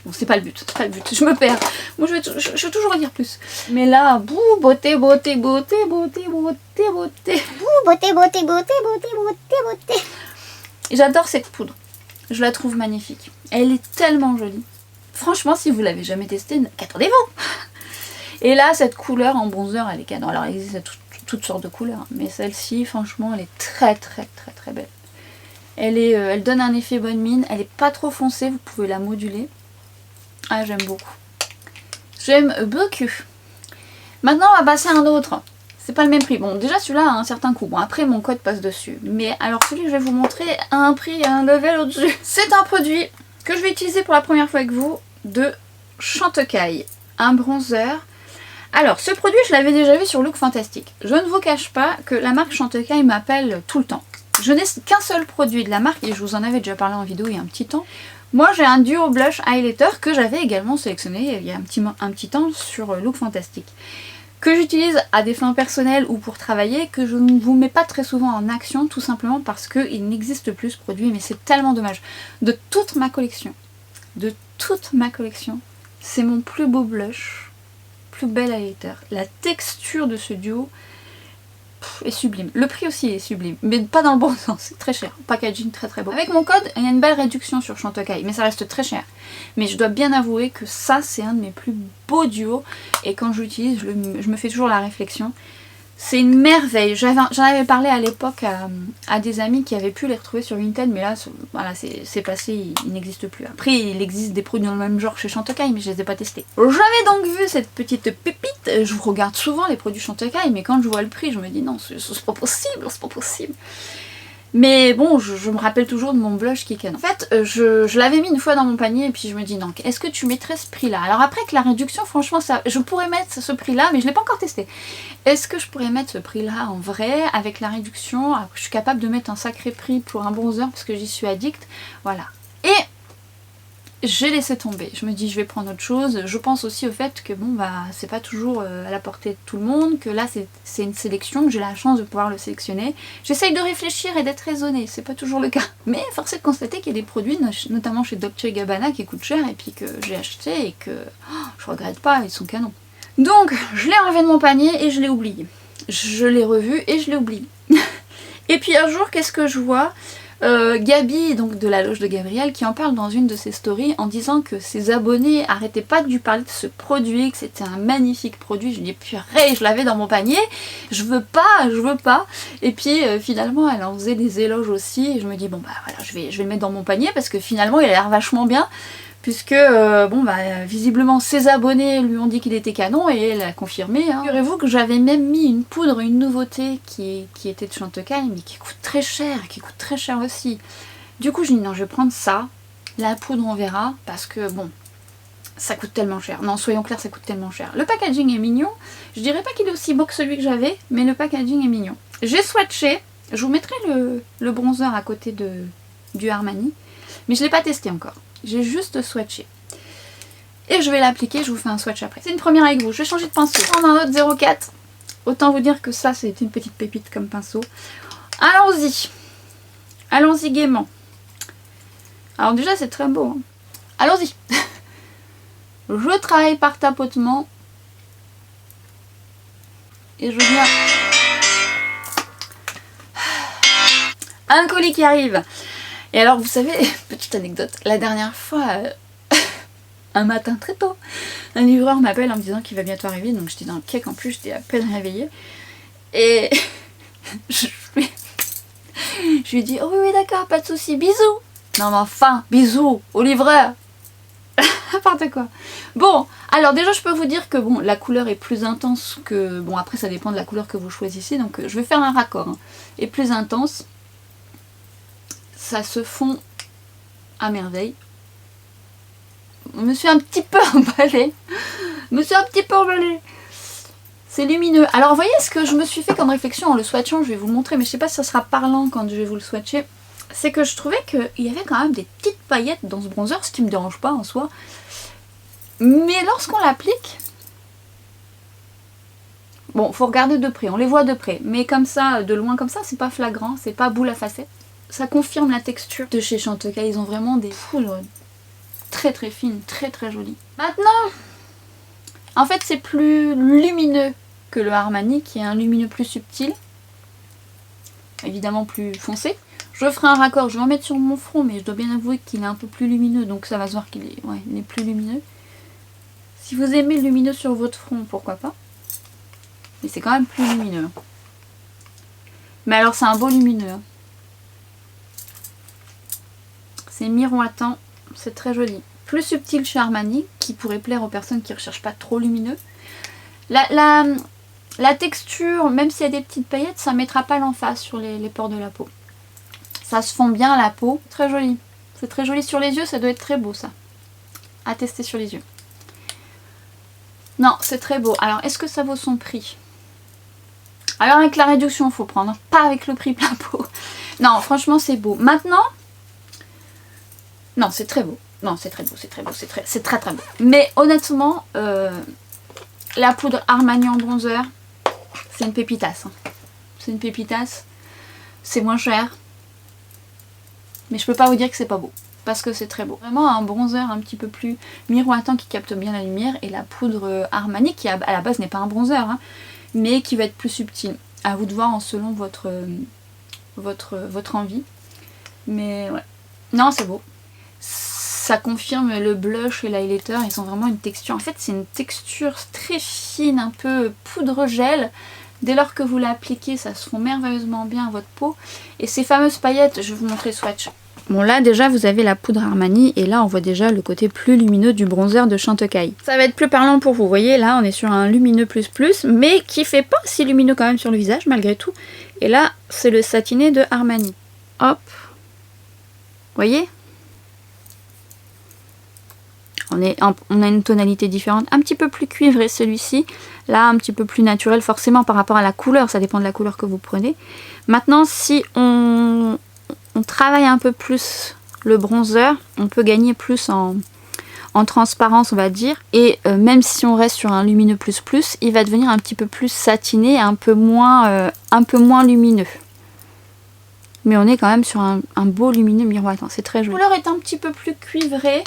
Bon, c'est pas le but, je me perds. Moi je veux toujours en dire plus. Mais là, bouh, beauté, beauté, beauté, beauté, beauté, beauté. Bouh, beauté, beauté, beauté, beauté, beauté, beauté. J'adore cette poudre. Je la trouve magnifique. Elle est tellement jolie. Franchement, si vous l'avez jamais testée, qu'attendez-vous? Et là, cette couleur en bronzer, elle est canon. Alors, il existe toutes sortes de couleurs, mais celle-ci, franchement, elle est très, très, très, très belle. Elle donne un effet bonne mine. Elle est pas trop foncée, vous pouvez la moduler. Ah, j'aime beaucoup. J'aime beaucoup. Maintenant, on va passer à un autre. C'est pas le même prix. Bon, déjà celui-là a un certain coût. Bon, après mon code passe dessus. Mais alors celui que je vais vous montrer a un prix, un level au-dessus. C'est un produit que je vais utiliser pour la première fois avec vous de Chantecaille. Un bronzer. Alors, ce produit, je l'avais déjà vu sur Look Fantastic. Je ne vous cache pas que la marque Chantecaille m'appelle tout le temps. Je n'ai qu'un seul produit de la marque et je vous en avais déjà parlé en vidéo il y a un petit temps. Moi, j'ai un duo blush highlighter que j'avais également sélectionné il y a un petit temps sur Look Fantastic. Que j'utilise à des fins personnelles ou pour travailler, que je ne vous mets pas très souvent en action, tout simplement parce qu'il n'existe plus ce produit, mais c'est tellement dommage. De toute ma collection, c'est mon plus beau blush, plus bel highlighter. La texture de ce duo est sublime. Le prix aussi est sublime, mais pas dans le bon sens, c'est très cher. Packaging très très beau. Avec mon code, il y a une belle réduction sur Chantecaille, mais ça reste très cher. Mais je dois bien avouer que ça, c'est un de mes plus beaux duos, et quand je l'utilise, je me fais toujours la réflexion. C'est une merveille. J'en avais parlé à l'époque à des amis qui avaient pu les retrouver sur Vinted, mais là, voilà, c'est passé, il n'existe plus. Après, il existe des produits dans le même genre chez Chantecaille, mais je les ai pas testés. J'avais donc vu cette petite pépite. Je regarde souvent les produits Chantecaille, mais quand je vois le prix, je me dis non, c'est pas possible, c'est pas possible. Mais bon, je me rappelle toujours de mon blush qui est canon. En fait, je l'avais mis une fois dans mon panier et puis je me dis non, est-ce que tu mettrais ce prix-là? Alors après que la réduction, franchement, je pourrais mettre ce prix-là, mais je ne l'ai pas encore testé. Est-ce que je pourrais mettre ce prix-là en vrai avec la réduction? Alors, je suis capable de mettre un sacré prix pour un bronzer parce que j'y suis addict. Voilà. Et j'ai laissé tomber. Je me dis je vais prendre autre chose. Je pense aussi au fait que bon bah c'est pas toujours à la portée de tout le monde, que là c'est une sélection, que j'ai la chance de pouvoir le sélectionner. J'essaye de réfléchir et d'être raisonnée, c'est pas toujours le cas. Mais force est de constater qu'il y a des produits, notamment chez Dolce & Gabbana, qui coûtent cher et puis que j'ai acheté et que je regrette pas, ils sont canons. Donc je l'ai enlevé de mon panier et je l'ai oublié. Je l'ai revu et je l'ai oublié. Et puis un jour, qu'est-ce que je vois? Gabi, donc de la loge de Gabriel, qui en parle dans une de ses stories en disant que ses abonnés arrêtaient pas de lui parler de ce produit, que c'était un magnifique produit. Je lui dis purée, je l'avais dans mon panier, je veux pas. Et puis finalement elle en faisait des éloges aussi et je me dis bon bah voilà, je vais le mettre dans mon panier parce que finalement il a l'air vachement bien. Puisque bon bah visiblement ses abonnés lui ont dit qu'il était canon et elle a confirmé. Hein. Figurez-vous que j'avais même mis une poudre, une nouveauté qui était de Chantecaille mais qui coûte très cher aussi. Du coup je dis non, je vais prendre ça, la poudre on verra parce que bon ça coûte tellement cher. Non, soyons clairs, ça coûte tellement cher. Le packaging est mignon, je dirais pas qu'il est aussi beau que celui que j'avais, mais le packaging est mignon. J'ai swatché, je vous mettrai le bronzer à côté du Armani, mais je l'ai pas testé encore. J'ai juste swatché. Et je vais l'appliquer, je vous fais un swatch après. C'est une première avec vous, je vais changer de pinceau. On a un autre 04. Autant vous dire que ça, c'est une petite pépite comme pinceau. Allons-y. Allons-y gaiement. Alors déjà, c'est très beau. Hein. Allons-y. Je travaille par tapotement. Et je viens... Un colis qui arrive. Et alors vous savez, petite anecdote, la dernière fois, un matin très tôt, un livreur m'appelle en me disant qu'il va bientôt arriver, donc j'étais dans le cake en plus, j'étais à peine réveillée. Et Je lui ai dit, oh oui, oui, d'accord, pas de souci, bisous. Non, mais enfin, bisous au livreur. N'importe quoi. Bon, alors déjà, je peux vous dire que bon, la couleur est plus intense que... Bon, après, ça dépend de la couleur que vous choisissez. Donc, je vais faire un raccord. Hein. Et plus intense. Ça se fond à merveille. Je me suis un petit peu emballée. C'est lumineux. Alors, vous voyez ce que je me suis fait comme réflexion en le swatchant. Je vais vous le montrer, mais je sais pas si ça sera parlant quand je vais vous le swatcher. C'est que je trouvais qu'il y avait quand même des petites paillettes dans ce bronzer, ce qui me dérange pas en soi. Mais lorsqu'on l'applique, bon, faut regarder de près, on les voit de près. Mais comme ça, de loin comme ça, c'est pas flagrant, c'est pas boule à facettes. Ça confirme la texture de chez Chantecaille. Ils ont vraiment des poudres très très fines, très très jolies. Maintenant, en fait, c'est plus lumineux que le Armani, qui est un lumineux plus subtil. Évidemment plus foncé. Je ferai un raccord, je vais en mettre sur mon front, mais je dois bien avouer qu'il est un peu plus lumineux, donc ça va se voir qu'il est, ouais, il est plus lumineux. Si vous aimez le lumineux sur votre front, pourquoi pas. Mais c'est quand même plus lumineux. Mais alors c'est un beau lumineux. C'est miroitant, c'est très joli. Plus subtil chez Armani, qui pourrait plaire aux personnes qui ne recherchent pas trop lumineux. La texture, même s'il y a des petites paillettes, ça ne mettra pas l'emphase sur les pores de la peau. Ça se fond bien à la peau. Très joli. C'est très joli sur les yeux, ça doit être très beau ça. À tester sur les yeux. Non, c'est très beau. Alors, est-ce que ça vaut son prix? Alors, avec la réduction, il faut prendre. Pas avec le prix plein pot. Non, franchement, c'est beau. Maintenant, non, c'est très beau. Non, c'est très beau, c'est très beau, c'est très très beau. Mais honnêtement, la poudre Armani en bronzer, c'est une pépitasse. Hein. C'est une pépitasse. C'est moins cher. Mais je peux pas vous dire que c'est pas beau. Parce que c'est très beau. Vraiment un bronzer un petit peu plus miroitant qui capte bien la lumière. Et la poudre Armani qui à la base n'est pas un bronzer. Hein, mais qui va être plus subtil. À vous de voir en selon votre envie. Mais ouais. Non, c'est beau. Ça confirme le blush et l'highlighter. Ils ont vraiment une texture. En fait, c'est une texture très fine, un peu poudre gel. Dès lors que vous l'appliquez, ça se fond merveilleusement bien à votre peau. Et ces fameuses paillettes, je vais vous montrer le swatch. Bon là déjà vous avez la poudre Armani et là on voit déjà le côté plus lumineux du bronzer de Chantecaille. Ça va être plus parlant pour vous, vous voyez là on est sur un lumineux plus plus mais qui fait pas si lumineux quand même sur le visage malgré tout. Et là c'est le satiné de Armani. Hop, vous voyez, on a une tonalité différente, un petit peu plus cuivré celui-ci, là un petit peu plus naturel forcément par rapport à la couleur, ça dépend de la couleur que vous prenez. Maintenant si on travaille un peu plus le bronzer, on peut gagner plus en transparence on va dire, et même si on reste sur un lumineux plus plus, il va devenir un petit peu plus satiné, un peu moins lumineux. Mais on est quand même sur un beau lumineux miroitant, c'est très joli. La couleur est un petit peu plus cuivrée,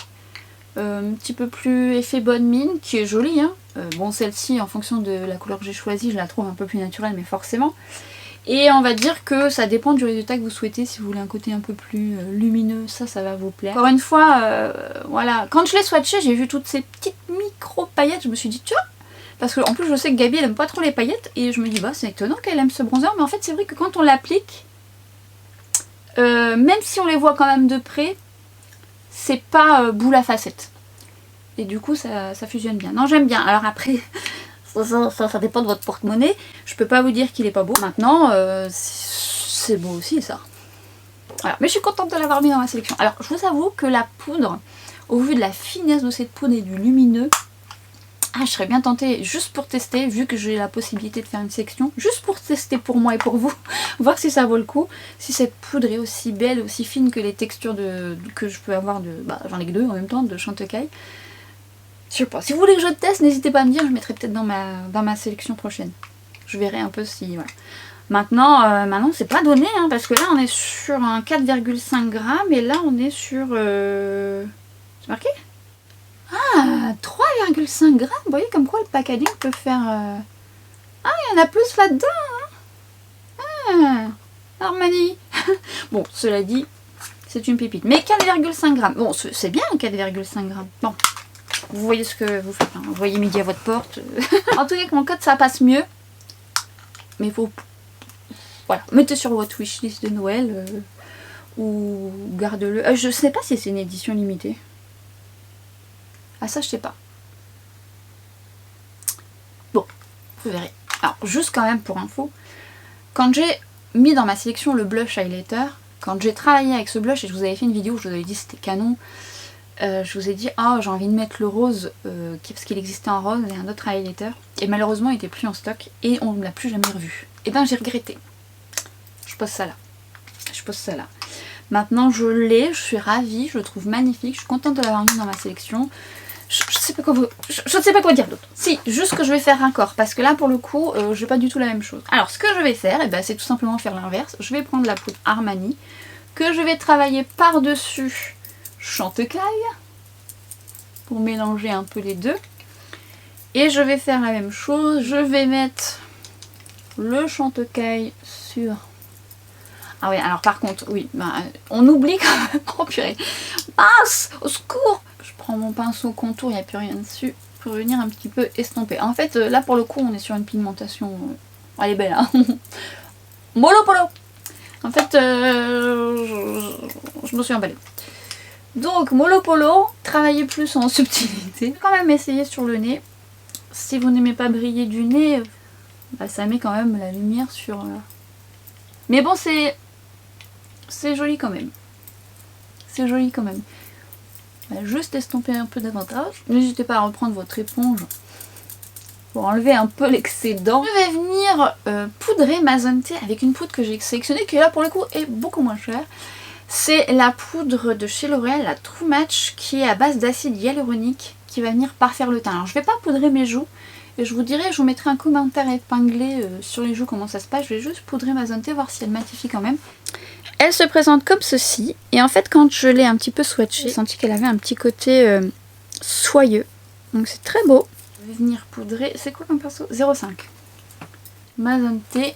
un petit peu plus effet bonne mine, qui est jolie. Hein. Bon celle-ci en fonction de la couleur que j'ai choisie, je la trouve un peu plus naturelle mais forcément. Et on va dire que ça dépend du résultat que vous souhaitez. Si vous voulez un côté un peu plus lumineux, ça va vous plaire. Encore une fois, voilà. Quand je l'ai swatché, j'ai vu toutes ces petites micro paillettes. Je me suis dit, tiens, parce que en plus je sais que Gabi elle aime pas trop les paillettes. Et je me dis, bah c'est étonnant qu'elle aime ce bronzer. Mais en fait c'est vrai que quand on l'applique, même si on les voit quand même de près, c'est pas boule à facettes. Et du coup ça fusionne bien. Non j'aime bien. Alors après... Ça dépend de votre porte-monnaie. Je peux pas vous dire qu'il est pas beau. Maintenant, c'est beau aussi ça. Voilà. Mais je suis contente de l'avoir mis dans ma sélection. Alors, je vous avoue que la poudre, au vu de la finesse de cette poudre et du lumineux, je serais bien tentée juste pour tester, vu que j'ai la possibilité de faire une sélection, juste pour tester pour moi et pour vous, voir si ça vaut le coup, si cette poudre est aussi belle, aussi fine que les textures que je peux avoir de... Bah, j'en ai que deux en même temps, de Chantecaille. Je sais pas, si vous voulez que je teste, n'hésitez pas à me dire, je mettrai peut-être dans ma sélection prochaine. Je verrai un peu si... Voilà. Maintenant c'est pas donné, hein, parce que là on est sur un 4,5 g et là on est sur... C'est marqué ? Ah, 3,5 g. Vous voyez comme quoi le packaging peut faire... Ah, il y en a plus là-dedans. Hein. Ah, Armani. Bon, cela dit, c'est une pépite. Mais 4,5 g. Bon, c'est bien 4,5 g. Bon. Vous voyez ce que vous faites, hein. Vous voyez midi à votre porte. En tout cas, avec mon code, ça passe mieux. Mais faut... voilà, mettez sur votre wishlist de Noël ou garde-le. Je sais pas si c'est une édition limitée. Ah ça je sais pas. Bon, vous verrez. Alors juste quand même pour info, quand j'ai mis dans ma sélection le blush highlighter, quand j'ai travaillé avec ce blush et je vous avais fait une vidéo où je vous avais dit c'était canon, je vous ai dit ah j'ai envie de mettre le rose parce qu'il existait en rose et un autre highlighter et malheureusement il était plus en stock et on ne l'a plus jamais revu. Et ben j'ai regretté. Je pose ça là. Je pose ça là. Maintenant je l'ai, je suis ravie, je le trouve magnifique, je suis contente de l'avoir mis dans ma sélection. Je ne sais pas quoi dire d'autre. Si, juste que je vais faire raccord parce que là pour le coup je n'ai pas du tout la même chose. Alors ce que je vais faire, c'est tout simplement faire l'inverse. Je vais prendre la poudre Armani que je vais travailler par-dessus Chantecaille pour mélanger un peu les deux. Et je vais faire la même chose. Je vais mettre le Chantecaille sur... Ah oui, alors par contre, oui, on oublie quand même. Oh purée. Mince, au secours. Je prends mon pinceau contour, il n'y a plus rien dessus, pour venir un petit peu estomper. En fait, là pour le coup, on est sur une pigmentation... Elle est belle, hein. Mollo polo. En fait, je me suis emballée. Donc, Mollo polo, travaillez plus en subtilité. Je vais quand même essayer sur le nez. Si vous n'aimez pas briller du nez, ça met quand même la lumière sur... Mais bon, c'est joli quand même. C'est joli quand même. Juste estomper un peu davantage. N'hésitez pas à reprendre votre éponge pour enlever un peu l'excédent. Je vais venir poudrer ma zone T avec une poudre que j'ai sélectionnée, qui là pour le coup est beaucoup moins chère. C'est la poudre de chez L'Oréal, la True Match, qui est à base d'acide hyaluronique, qui va venir parfaire le teint. Alors je vais pas poudrer mes joues, et je vous mettrai un commentaire épinglé sur les joues comment ça se passe. Je vais juste poudrer ma zone T, voir si elle matifie quand même. Elle se présente comme ceci, et en fait quand je l'ai un petit peu swatchée, j'ai senti qu'elle avait un petit côté soyeux. Donc c'est très beau. Je vais venir poudrer, c'est quoi comme pinceau? 0,5. Ma zone T.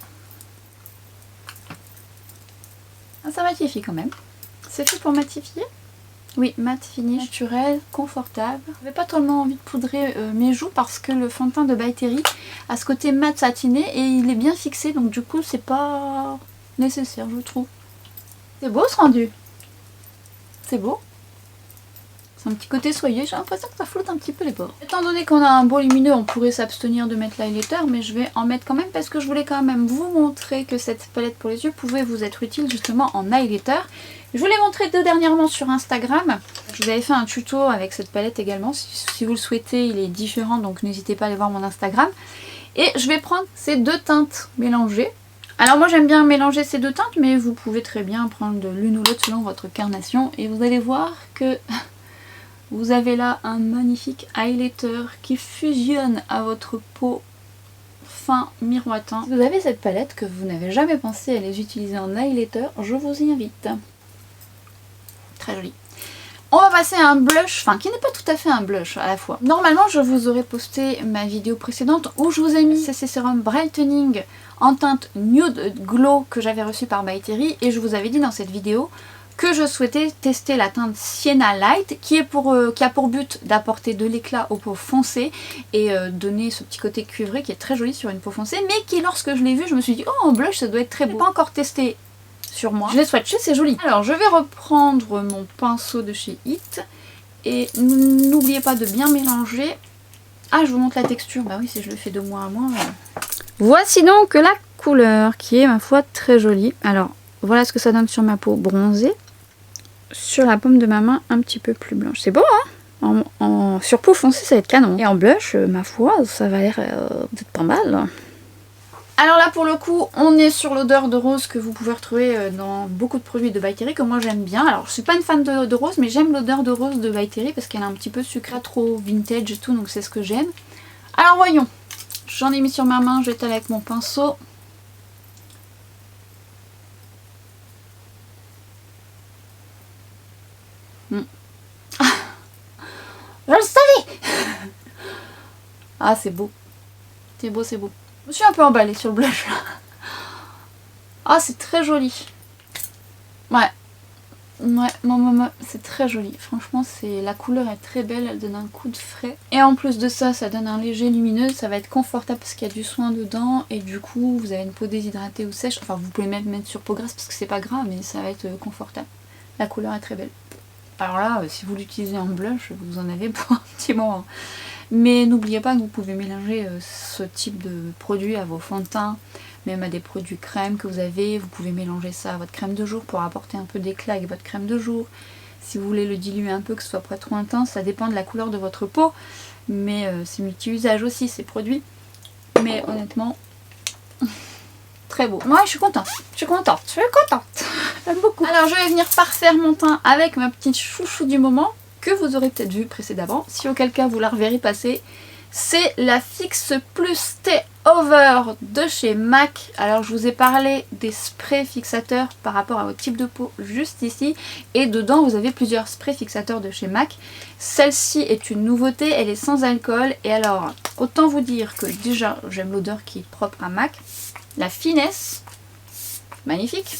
Ah, ça matifie quand même. C'est fait pour matifier. Oui, mat finish, naturel, confortable. J'avais pas tellement envie de poudrer mes joues parce que le fond de teint de By Terry a ce côté mat satiné et il est bien fixé, donc du coup c'est pas nécessaire je trouve. C'est beau ce rendu. C'est beau. C'est un petit côté soyeux, j'ai l'impression que ça flotte un petit peu les bords. Étant donné qu'on a un beau lumineux, on pourrait s'abstenir de mettre l'highlighter, mais je vais en mettre quand même parce que je voulais quand même vous montrer que cette palette pour les yeux pouvait vous être utile justement en highlighter. Je vous l'ai montré dernièrement sur Instagram. Je vous avais fait un tuto avec cette palette également. Si vous le souhaitez, il est différent, donc n'hésitez pas à aller voir mon Instagram. Et je vais prendre ces deux teintes mélangées. Alors moi j'aime bien mélanger ces deux teintes, mais vous pouvez très bien prendre de l'une ou l'autre selon votre carnation. Et vous allez voir que vous avez là un magnifique highlighter qui fusionne à votre peau fin miroitant. Si vous avez cette palette que vous n'avez jamais pensé à les utiliser en highlighter, je vous y invite. Très joli. On va passer à un blush, enfin qui n'est pas tout à fait un blush à la fois. Normalement je vous aurais posté ma vidéo précédente où je vous ai mis CC Serum Brightening en teinte Nude Glow que j'avais reçu par By Terry, et je vous avais dit dans cette vidéo que je souhaitais tester la teinte Sienna Light qui a pour but d'apporter de l'éclat aux peaux foncées et donner ce petit côté cuivré qui est très joli sur une peau foncée, mais qui lorsque je l'ai vu je me suis dit oh en blush ça doit être très beau. Je l'ai pas encore testé sur moi. Je l'ai swatché, c'est joli. Alors je vais reprendre mon pinceau de chez Hit et n'oubliez pas de bien mélanger. Ah je vous montre la texture, bah oui si je le fais de moins à moins. Voici donc la couleur qui est ma foi très jolie. Alors voilà ce que ça donne sur ma peau bronzée. Sur la paume de ma main un petit peu plus blanche. C'est beau hein, sur peau foncée ça va être canon. Et en blush, ma foi, ça va l'air d'être pas mal. Alors là pour le coup on est sur l'odeur de rose que vous pouvez retrouver dans beaucoup de produits de By Terry que moi j'aime bien. Alors je suis pas une fan de rose mais j'aime l'odeur de rose de By Terry parce qu'elle est un petit peu sucrée, trop vintage et tout, donc c'est ce que j'aime. Alors voyons, j'en ai mis sur ma main, je vais étaler avec mon pinceau. Je le savais. Ah c'est beau. C'est beau, c'est beau. Je me suis un peu emballée sur le blush là. Ah c'est très joli. Ouais. Ouais, c'est très joli. Franchement, la couleur est très belle, elle donne un coup de frais. Et en plus de ça, ça donne un léger lumineux, ça va être confortable parce qu'il y a du soin dedans. Et du coup, vous avez une peau déshydratée ou sèche. Enfin, vous pouvez même mettre sur peau grasse parce que c'est pas gras, mais ça va être confortable. La couleur est très belle. Alors là, si vous l'utilisez en blush, vous en avez pour un petit moment. Mais n'oubliez pas que vous pouvez mélanger ce type de produit à vos fonds de teint, même à des produits crème que vous avez. Vous pouvez mélanger ça à votre crème de jour pour apporter un peu d'éclat avec votre crème de jour. Si vous voulez le diluer un peu, que ce soit pas trop intense, ça dépend de la couleur de votre peau. Mais c'est multi-usage aussi ces produits. Mais honnêtement, très beau. Ouais, je suis contente. J'aime beaucoup. Alors je vais venir parfaire mon teint avec ma petite chouchou du moment, que vous aurez peut-être vu précédemment, si auquel cas vous la reverrez passer. C'est la Fix Plus Stay Over de chez MAC. Alors je vous ai parlé des sprays fixateurs par rapport à votre type de peau juste ici. Et dedans vous avez plusieurs sprays fixateurs de chez MAC. Celle-ci est une nouveauté, elle est sans alcool. Et alors autant vous dire que déjà j'aime l'odeur qui est propre à MAC. La finesse, magnifique.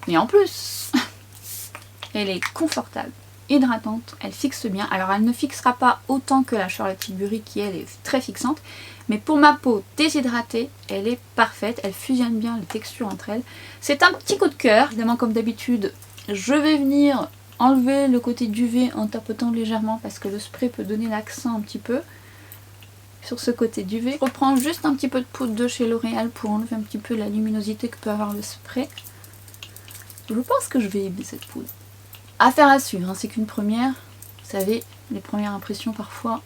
Et en plus, elle est confortable, hydratante, elle fixe bien. Alors elle ne fixera pas autant que la Charlotte Tilbury qui elle est très fixante. Mais pour ma peau déshydratée, elle est parfaite. Elle fusionne bien les textures entre elles. C'est un petit coup de cœur. Évidemment comme d'habitude, je vais venir enlever le côté duvet en tapotant légèrement parce que le spray peut donner l'accent un petit peu sur ce côté duvet. Je reprends juste un petit peu de poudre de chez L'Oréal pour enlever un petit peu la luminosité que peut avoir le spray. Je pense que je vais aimer cette poudre. Affaire à suivre, hein, c'est qu'une première. Vous savez, les premières impressions parfois.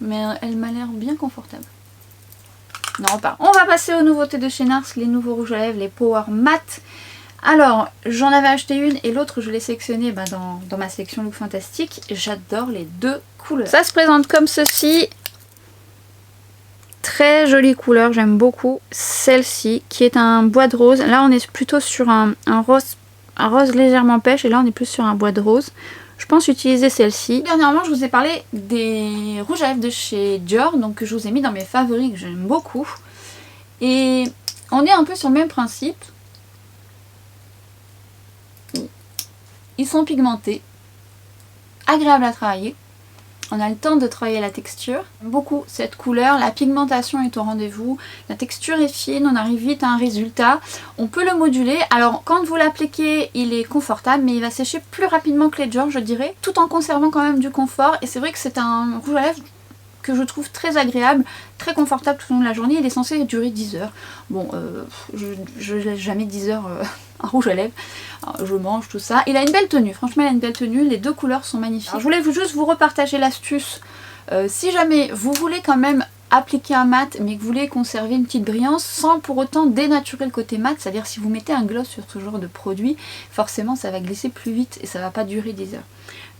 Mais elle m'a l'air bien confortable. Non, pas. On va passer aux nouveautés de chez NARS, les nouveaux rouges à lèvres, les Power Matte. Alors, j'en avais acheté une et l'autre je l'ai sélectionnée dans ma sélection Look Fantastique. J'adore les deux couleurs. Ça se présente comme ceci. Très jolie couleur, j'aime beaucoup celle-ci qui est un bois de rose. Là on est plutôt sur un rose légèrement pêche et là on est plus sur un bois de rose. Je pense utiliser celle-ci. Dernièrement je vous ai parlé des rouges à lèvres de chez Dior, donc je vous ai mis dans mes favoris que j'aime beaucoup. Et on est un peu sur le même principe. Ils sont pigmentés, agréables à travailler. On a le temps de travailler la texture. J'aime beaucoup cette couleur, la pigmentation est au rendez-vous, la texture est fine, on arrive vite à un résultat. On peut le moduler, alors quand vous l'appliquez il est confortable mais il va sécher plus rapidement que les Dior je dirais, tout en conservant quand même du confort. Et c'est vrai que c'est un rouge à lèvres que je trouve très agréable, très confortable tout au long de la journée. Il est censé durer 10 heures. Bon, je laisse jamais 10 heures un rouge à lèvres. Alors, je mange tout ça. Il a une belle tenue, franchement il a une belle tenue. Les deux couleurs sont magnifiques. Alors, je voulais juste vous repartager l'astuce. Si jamais vous voulez quand même appliquer un mat mais que vous voulez conserver une petite brillance sans pour autant dénaturer le côté mat, c'est-à-dire si vous mettez un gloss sur ce genre de produit, forcément ça va glisser plus vite et ça va pas durer 10 heures.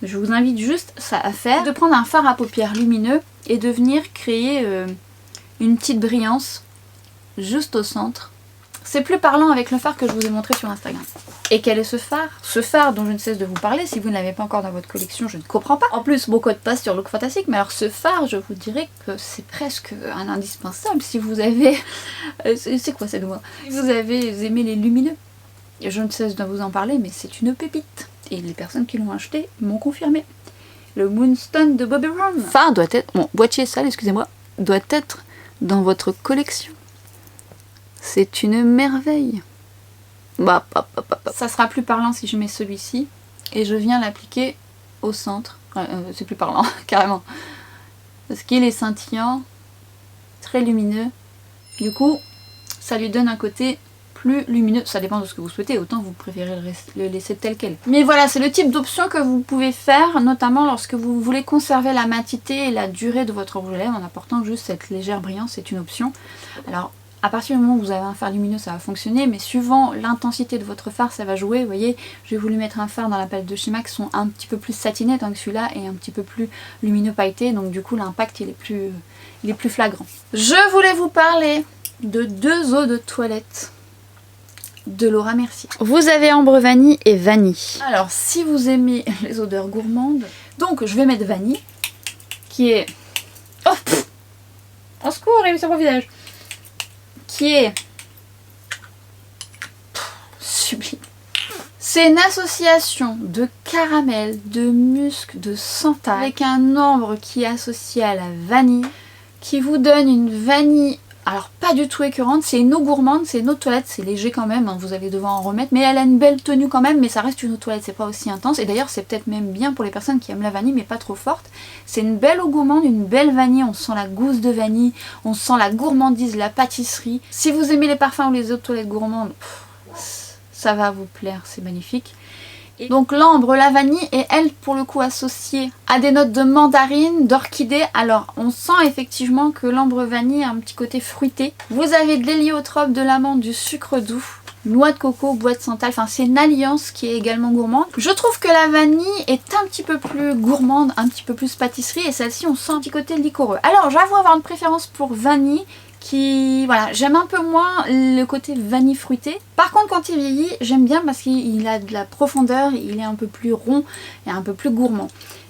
Je vous invite juste ça à faire, de prendre un fard à paupières lumineux et de venir créer une petite brillance juste au centre. C'est plus parlant avec le fard que je vous ai montré sur Instagram. Et quel est ce phare? Ce phare dont je ne cesse de vous parler, si vous ne l'avez pas encore dans votre collection, je ne comprends pas. En plus, mon code passe sur Look Fantastique, mais alors ce phare, je vous dirais que c'est presque un indispensable si vous avez... c'est quoi cette voix? Si vous avez aimé les lumineux. Et je ne cesse de vous en parler, mais c'est une pépite. Et les personnes qui l'ont acheté m'ont confirmé. Le Moonstone de Bobbi Brown. Phare doit être... Bon, boîtier sale, excusez-moi, doit être dans votre collection. C'est une merveille. Ça sera plus parlant si je mets celui-ci et je viens l'appliquer au centre. C'est plus parlant, carrément. Parce qu'il est scintillant, très lumineux. Du coup, ça lui donne un côté plus lumineux. Ça dépend de ce que vous souhaitez, autant vous préférez le laisser tel quel. Mais voilà, c'est le type d'option que vous pouvez faire, notamment lorsque vous voulez conserver la matité et la durée de votre rouge à lèvres en apportant juste cette légère brillance, c'est une option. Alors, à partir du moment où vous avez un fard lumineux, ça va fonctionner, mais suivant l'intensité de votre fard, ça va jouer. Vous voyez, j'ai voulu mettre un fard dans la palette de chez MAC qui sont un petit peu plus satinés, tant que celui-là est un petit peu plus lumineux pailleté, donc du coup l'impact il est plus flagrant. Je voulais vous parler de deux eaux de toilette de Laura Mercier. Vous avez ambre vanille et vanille. Alors si vous aimez les odeurs gourmandes, donc je vais mettre vanille, qui est... Oh pff, au secours, il est sur mon visage. Qui est sublime. C'est une association de caramel, de musc, de santal avec un ambre qui est associé à la vanille qui vous donne une vanille, alors pas du tout écœurante, c'est une eau gourmande, c'est une eau de toilette, c'est léger quand même, hein, vous allez devoir en remettre, mais elle a une belle tenue quand même, mais ça reste une eau de toilette, c'est pas aussi intense, et d'ailleurs c'est peut-être même bien pour les personnes qui aiment la vanille mais pas trop forte. C'est une belle eau gourmande, une belle vanille, on sent la gousse de vanille, on sent la gourmandise, la pâtisserie. Si vous aimez les parfums ou les eaux de toilette gourmandes, ça va vous plaire, c'est magnifique. Et donc l'ambre, la vanille est elle pour le coup associée à des notes de mandarine, d'orchidée. Alors on sent effectivement que l'ambre vanille a un petit côté fruité. Vous avez de l'héliotrope, de l'amande, du sucre doux, noix de coco, bois de santal, enfin c'est une alliance qui est également gourmande. Je trouve que la vanille est un petit peu plus gourmande, un petit peu plus pâtisserie et celle-ci on sent un petit côté liquoreux. Alors j'avoue avoir une préférence pour vanille. Voilà, j'aime un peu moins le côté vanille fruité. Par contre quand il vieillit, j'aime bien parce qu'il a de la profondeur, il est un peu plus rond et un peu plus gourmand.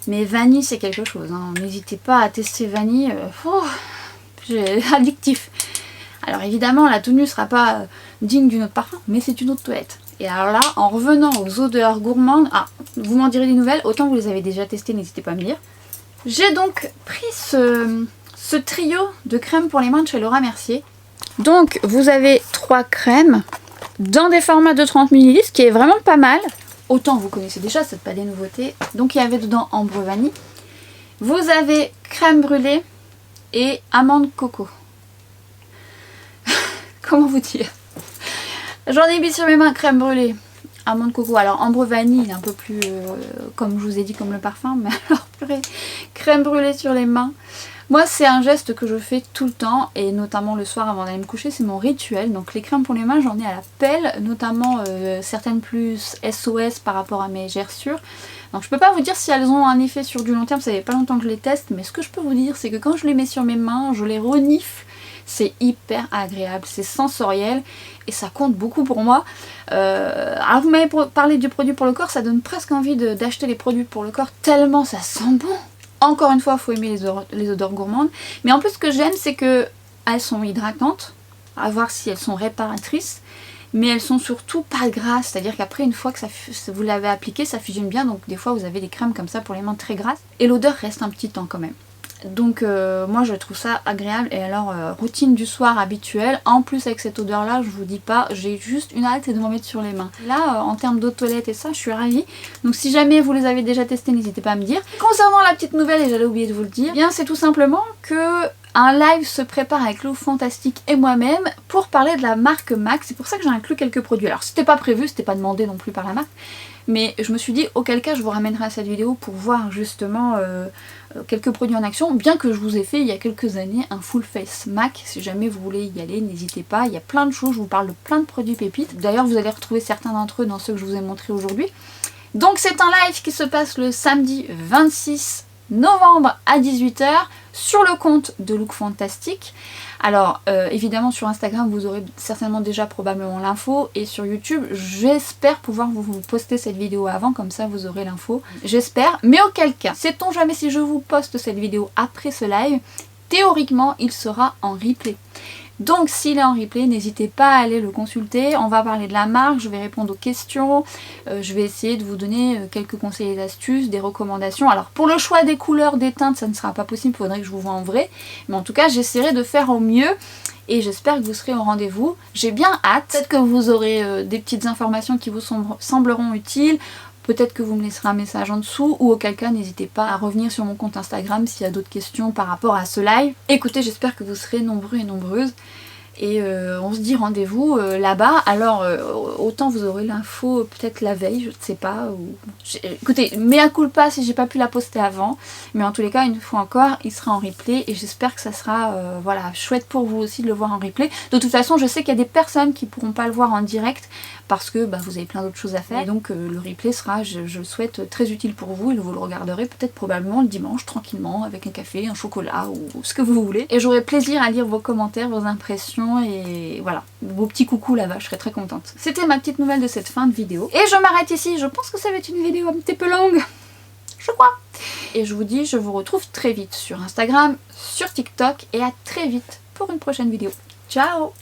Mais vanille c'est quelque chose, hein. N'hésitez pas à tester vanille, addictif. Alors évidemment la tenue ne sera pas digne d'une autre parfum, mais c'est une autre toilette. Et alors là, en revenant aux odeurs gourmandes, vous m'en direz des nouvelles, autant vous les avez déjà testées, n'hésitez pas à me dire. J'ai donc pris ce trio de crèmes pour les mains de chez Laura Mercier. Donc vous avez 3 crèmes dans des formats de 30 ml, ce qui est vraiment pas mal. Autant vous connaissez déjà, c'est pas des nouveautés. Donc il y avait dedans ambre vanille. Vous avez crème brûlée et amande coco. Comment vous dire? J'en ai mis sur mes mains crème brûlée, amande coco. Alors ambre vanille, il est un peu plus, comme je vous ai dit, comme le parfum. Mais alors purée, crème brûlée sur les mains. Moi c'est un geste que je fais tout le temps et notamment le soir avant d'aller me coucher, c'est mon rituel. Donc les crèmes pour les mains j'en ai à la pelle, notamment certaines plus SOS par rapport à mes gerçures. Donc je peux pas vous dire si elles ont un effet sur du long terme, ça fait pas longtemps que je les teste, mais ce que je peux vous dire c'est que quand je les mets sur mes mains, je les renifle, c'est hyper agréable, c'est sensoriel et ça compte beaucoup pour moi. Alors vous m'avez parlé du produit pour le corps, ça donne presque envie d'acheter les produits pour le corps tellement ça sent bon. Encore une fois, il faut aimer les odeurs gourmandes. Mais en plus, ce que j'aime, c'est qu'elles sont hydratantes, à voir si elles sont réparatrices. Mais elles sont surtout pas grasses, c'est-à-dire qu'après, une fois que vous l'avez appliqué, ça fusionne bien. Donc des fois, vous avez des crèmes comme ça pour les mains très grasses. Et l'odeur reste un petit temps quand même. Donc moi je trouve ça agréable. Et alors routine du soir habituelle, en plus avec cette odeur là, je vous dis pas, j'ai juste une hâte, c'est de m'en mettre sur les mains. Là en termes d'eau de toilette et ça, je suis ravie. Donc si jamais vous les avez déjà testés, n'hésitez pas à me dire. Concernant la petite nouvelle, et j'allais oublier de vous le dire, eh bien c'est tout simplement que un live se prépare avec Look Fantastic et moi-même pour parler de la marque MAC. C'est pour ça que j'ai inclus quelques produits. Alors c'était pas prévu, c'était pas demandé non plus par la marque. Mais je me suis dit, auquel cas je vous ramènerai à cette vidéo pour voir justement quelques produits en action, bien que je vous ai fait il y a quelques années un full face MAC. Si jamais vous voulez y aller, n'hésitez pas, il y a plein de choses, je vous parle de plein de produits pépites. D'ailleurs vous allez retrouver certains d'entre eux dans ceux que je vous ai montrés aujourd'hui. Donc c'est un live qui se passe le samedi 26 novembre à 18 h sur le compte de Look Fantastic. Alors évidemment sur Instagram vous aurez certainement déjà probablement l'info, et sur YouTube j'espère pouvoir vous poster cette vidéo avant, comme ça vous aurez l'info, j'espère. Mais auquel cas, sait-on jamais si je vous poste cette vidéo après ce live, théoriquement il sera en replay. Donc s'il est en replay, n'hésitez pas à aller le consulter. On va parler de la marque, je vais répondre aux questions, je vais essayer de vous donner quelques conseils et astuces, des recommandations. Alors pour le choix des couleurs, des teintes, ça ne sera pas possible, il faudrait que je vous voie en vrai. Mais en tout cas j'essaierai de faire au mieux et j'espère que vous serez au rendez-vous. J'ai bien hâte, peut-être que vous aurez des petites informations qui vous sembleront utiles. Peut-être que vous me laisserez un message en dessous, ou auquel cas n'hésitez pas à revenir sur mon compte Instagram s'il y a d'autres questions par rapport à ce live. Écoutez, j'espère que vous serez nombreux et nombreuses. Et on se dit rendez-vous là-bas. Alors autant vous aurez l'info peut-être la veille, je ne sais pas. Écoutez, mea culpa si j'ai pas pu la poster avant. Mais en tous les cas, une fois encore, il sera en replay. Et j'espère que ça sera voilà, chouette pour vous aussi de le voir en replay. De toute façon, je sais qu'il y a des personnes qui ne pourront pas le voir en direct, parce que vous avez plein d'autres choses à faire. Et donc le replay sera, je le souhaite, très utile pour vous. Et vous le regarderez peut-être probablement le dimanche, tranquillement, avec un café, un chocolat, ou ce que vous voulez. Et j'aurai plaisir à lire vos commentaires, vos impressions, et voilà, vos petits coucous là-bas, je serais très contente. C'était ma petite nouvelle de cette fin de vidéo. Et je m'arrête ici, je pense que ça va être une vidéo un petit peu longue, je crois. Et je vous dis, je vous retrouve très vite sur Instagram, sur TikTok, et à très vite pour une prochaine vidéo. Ciao!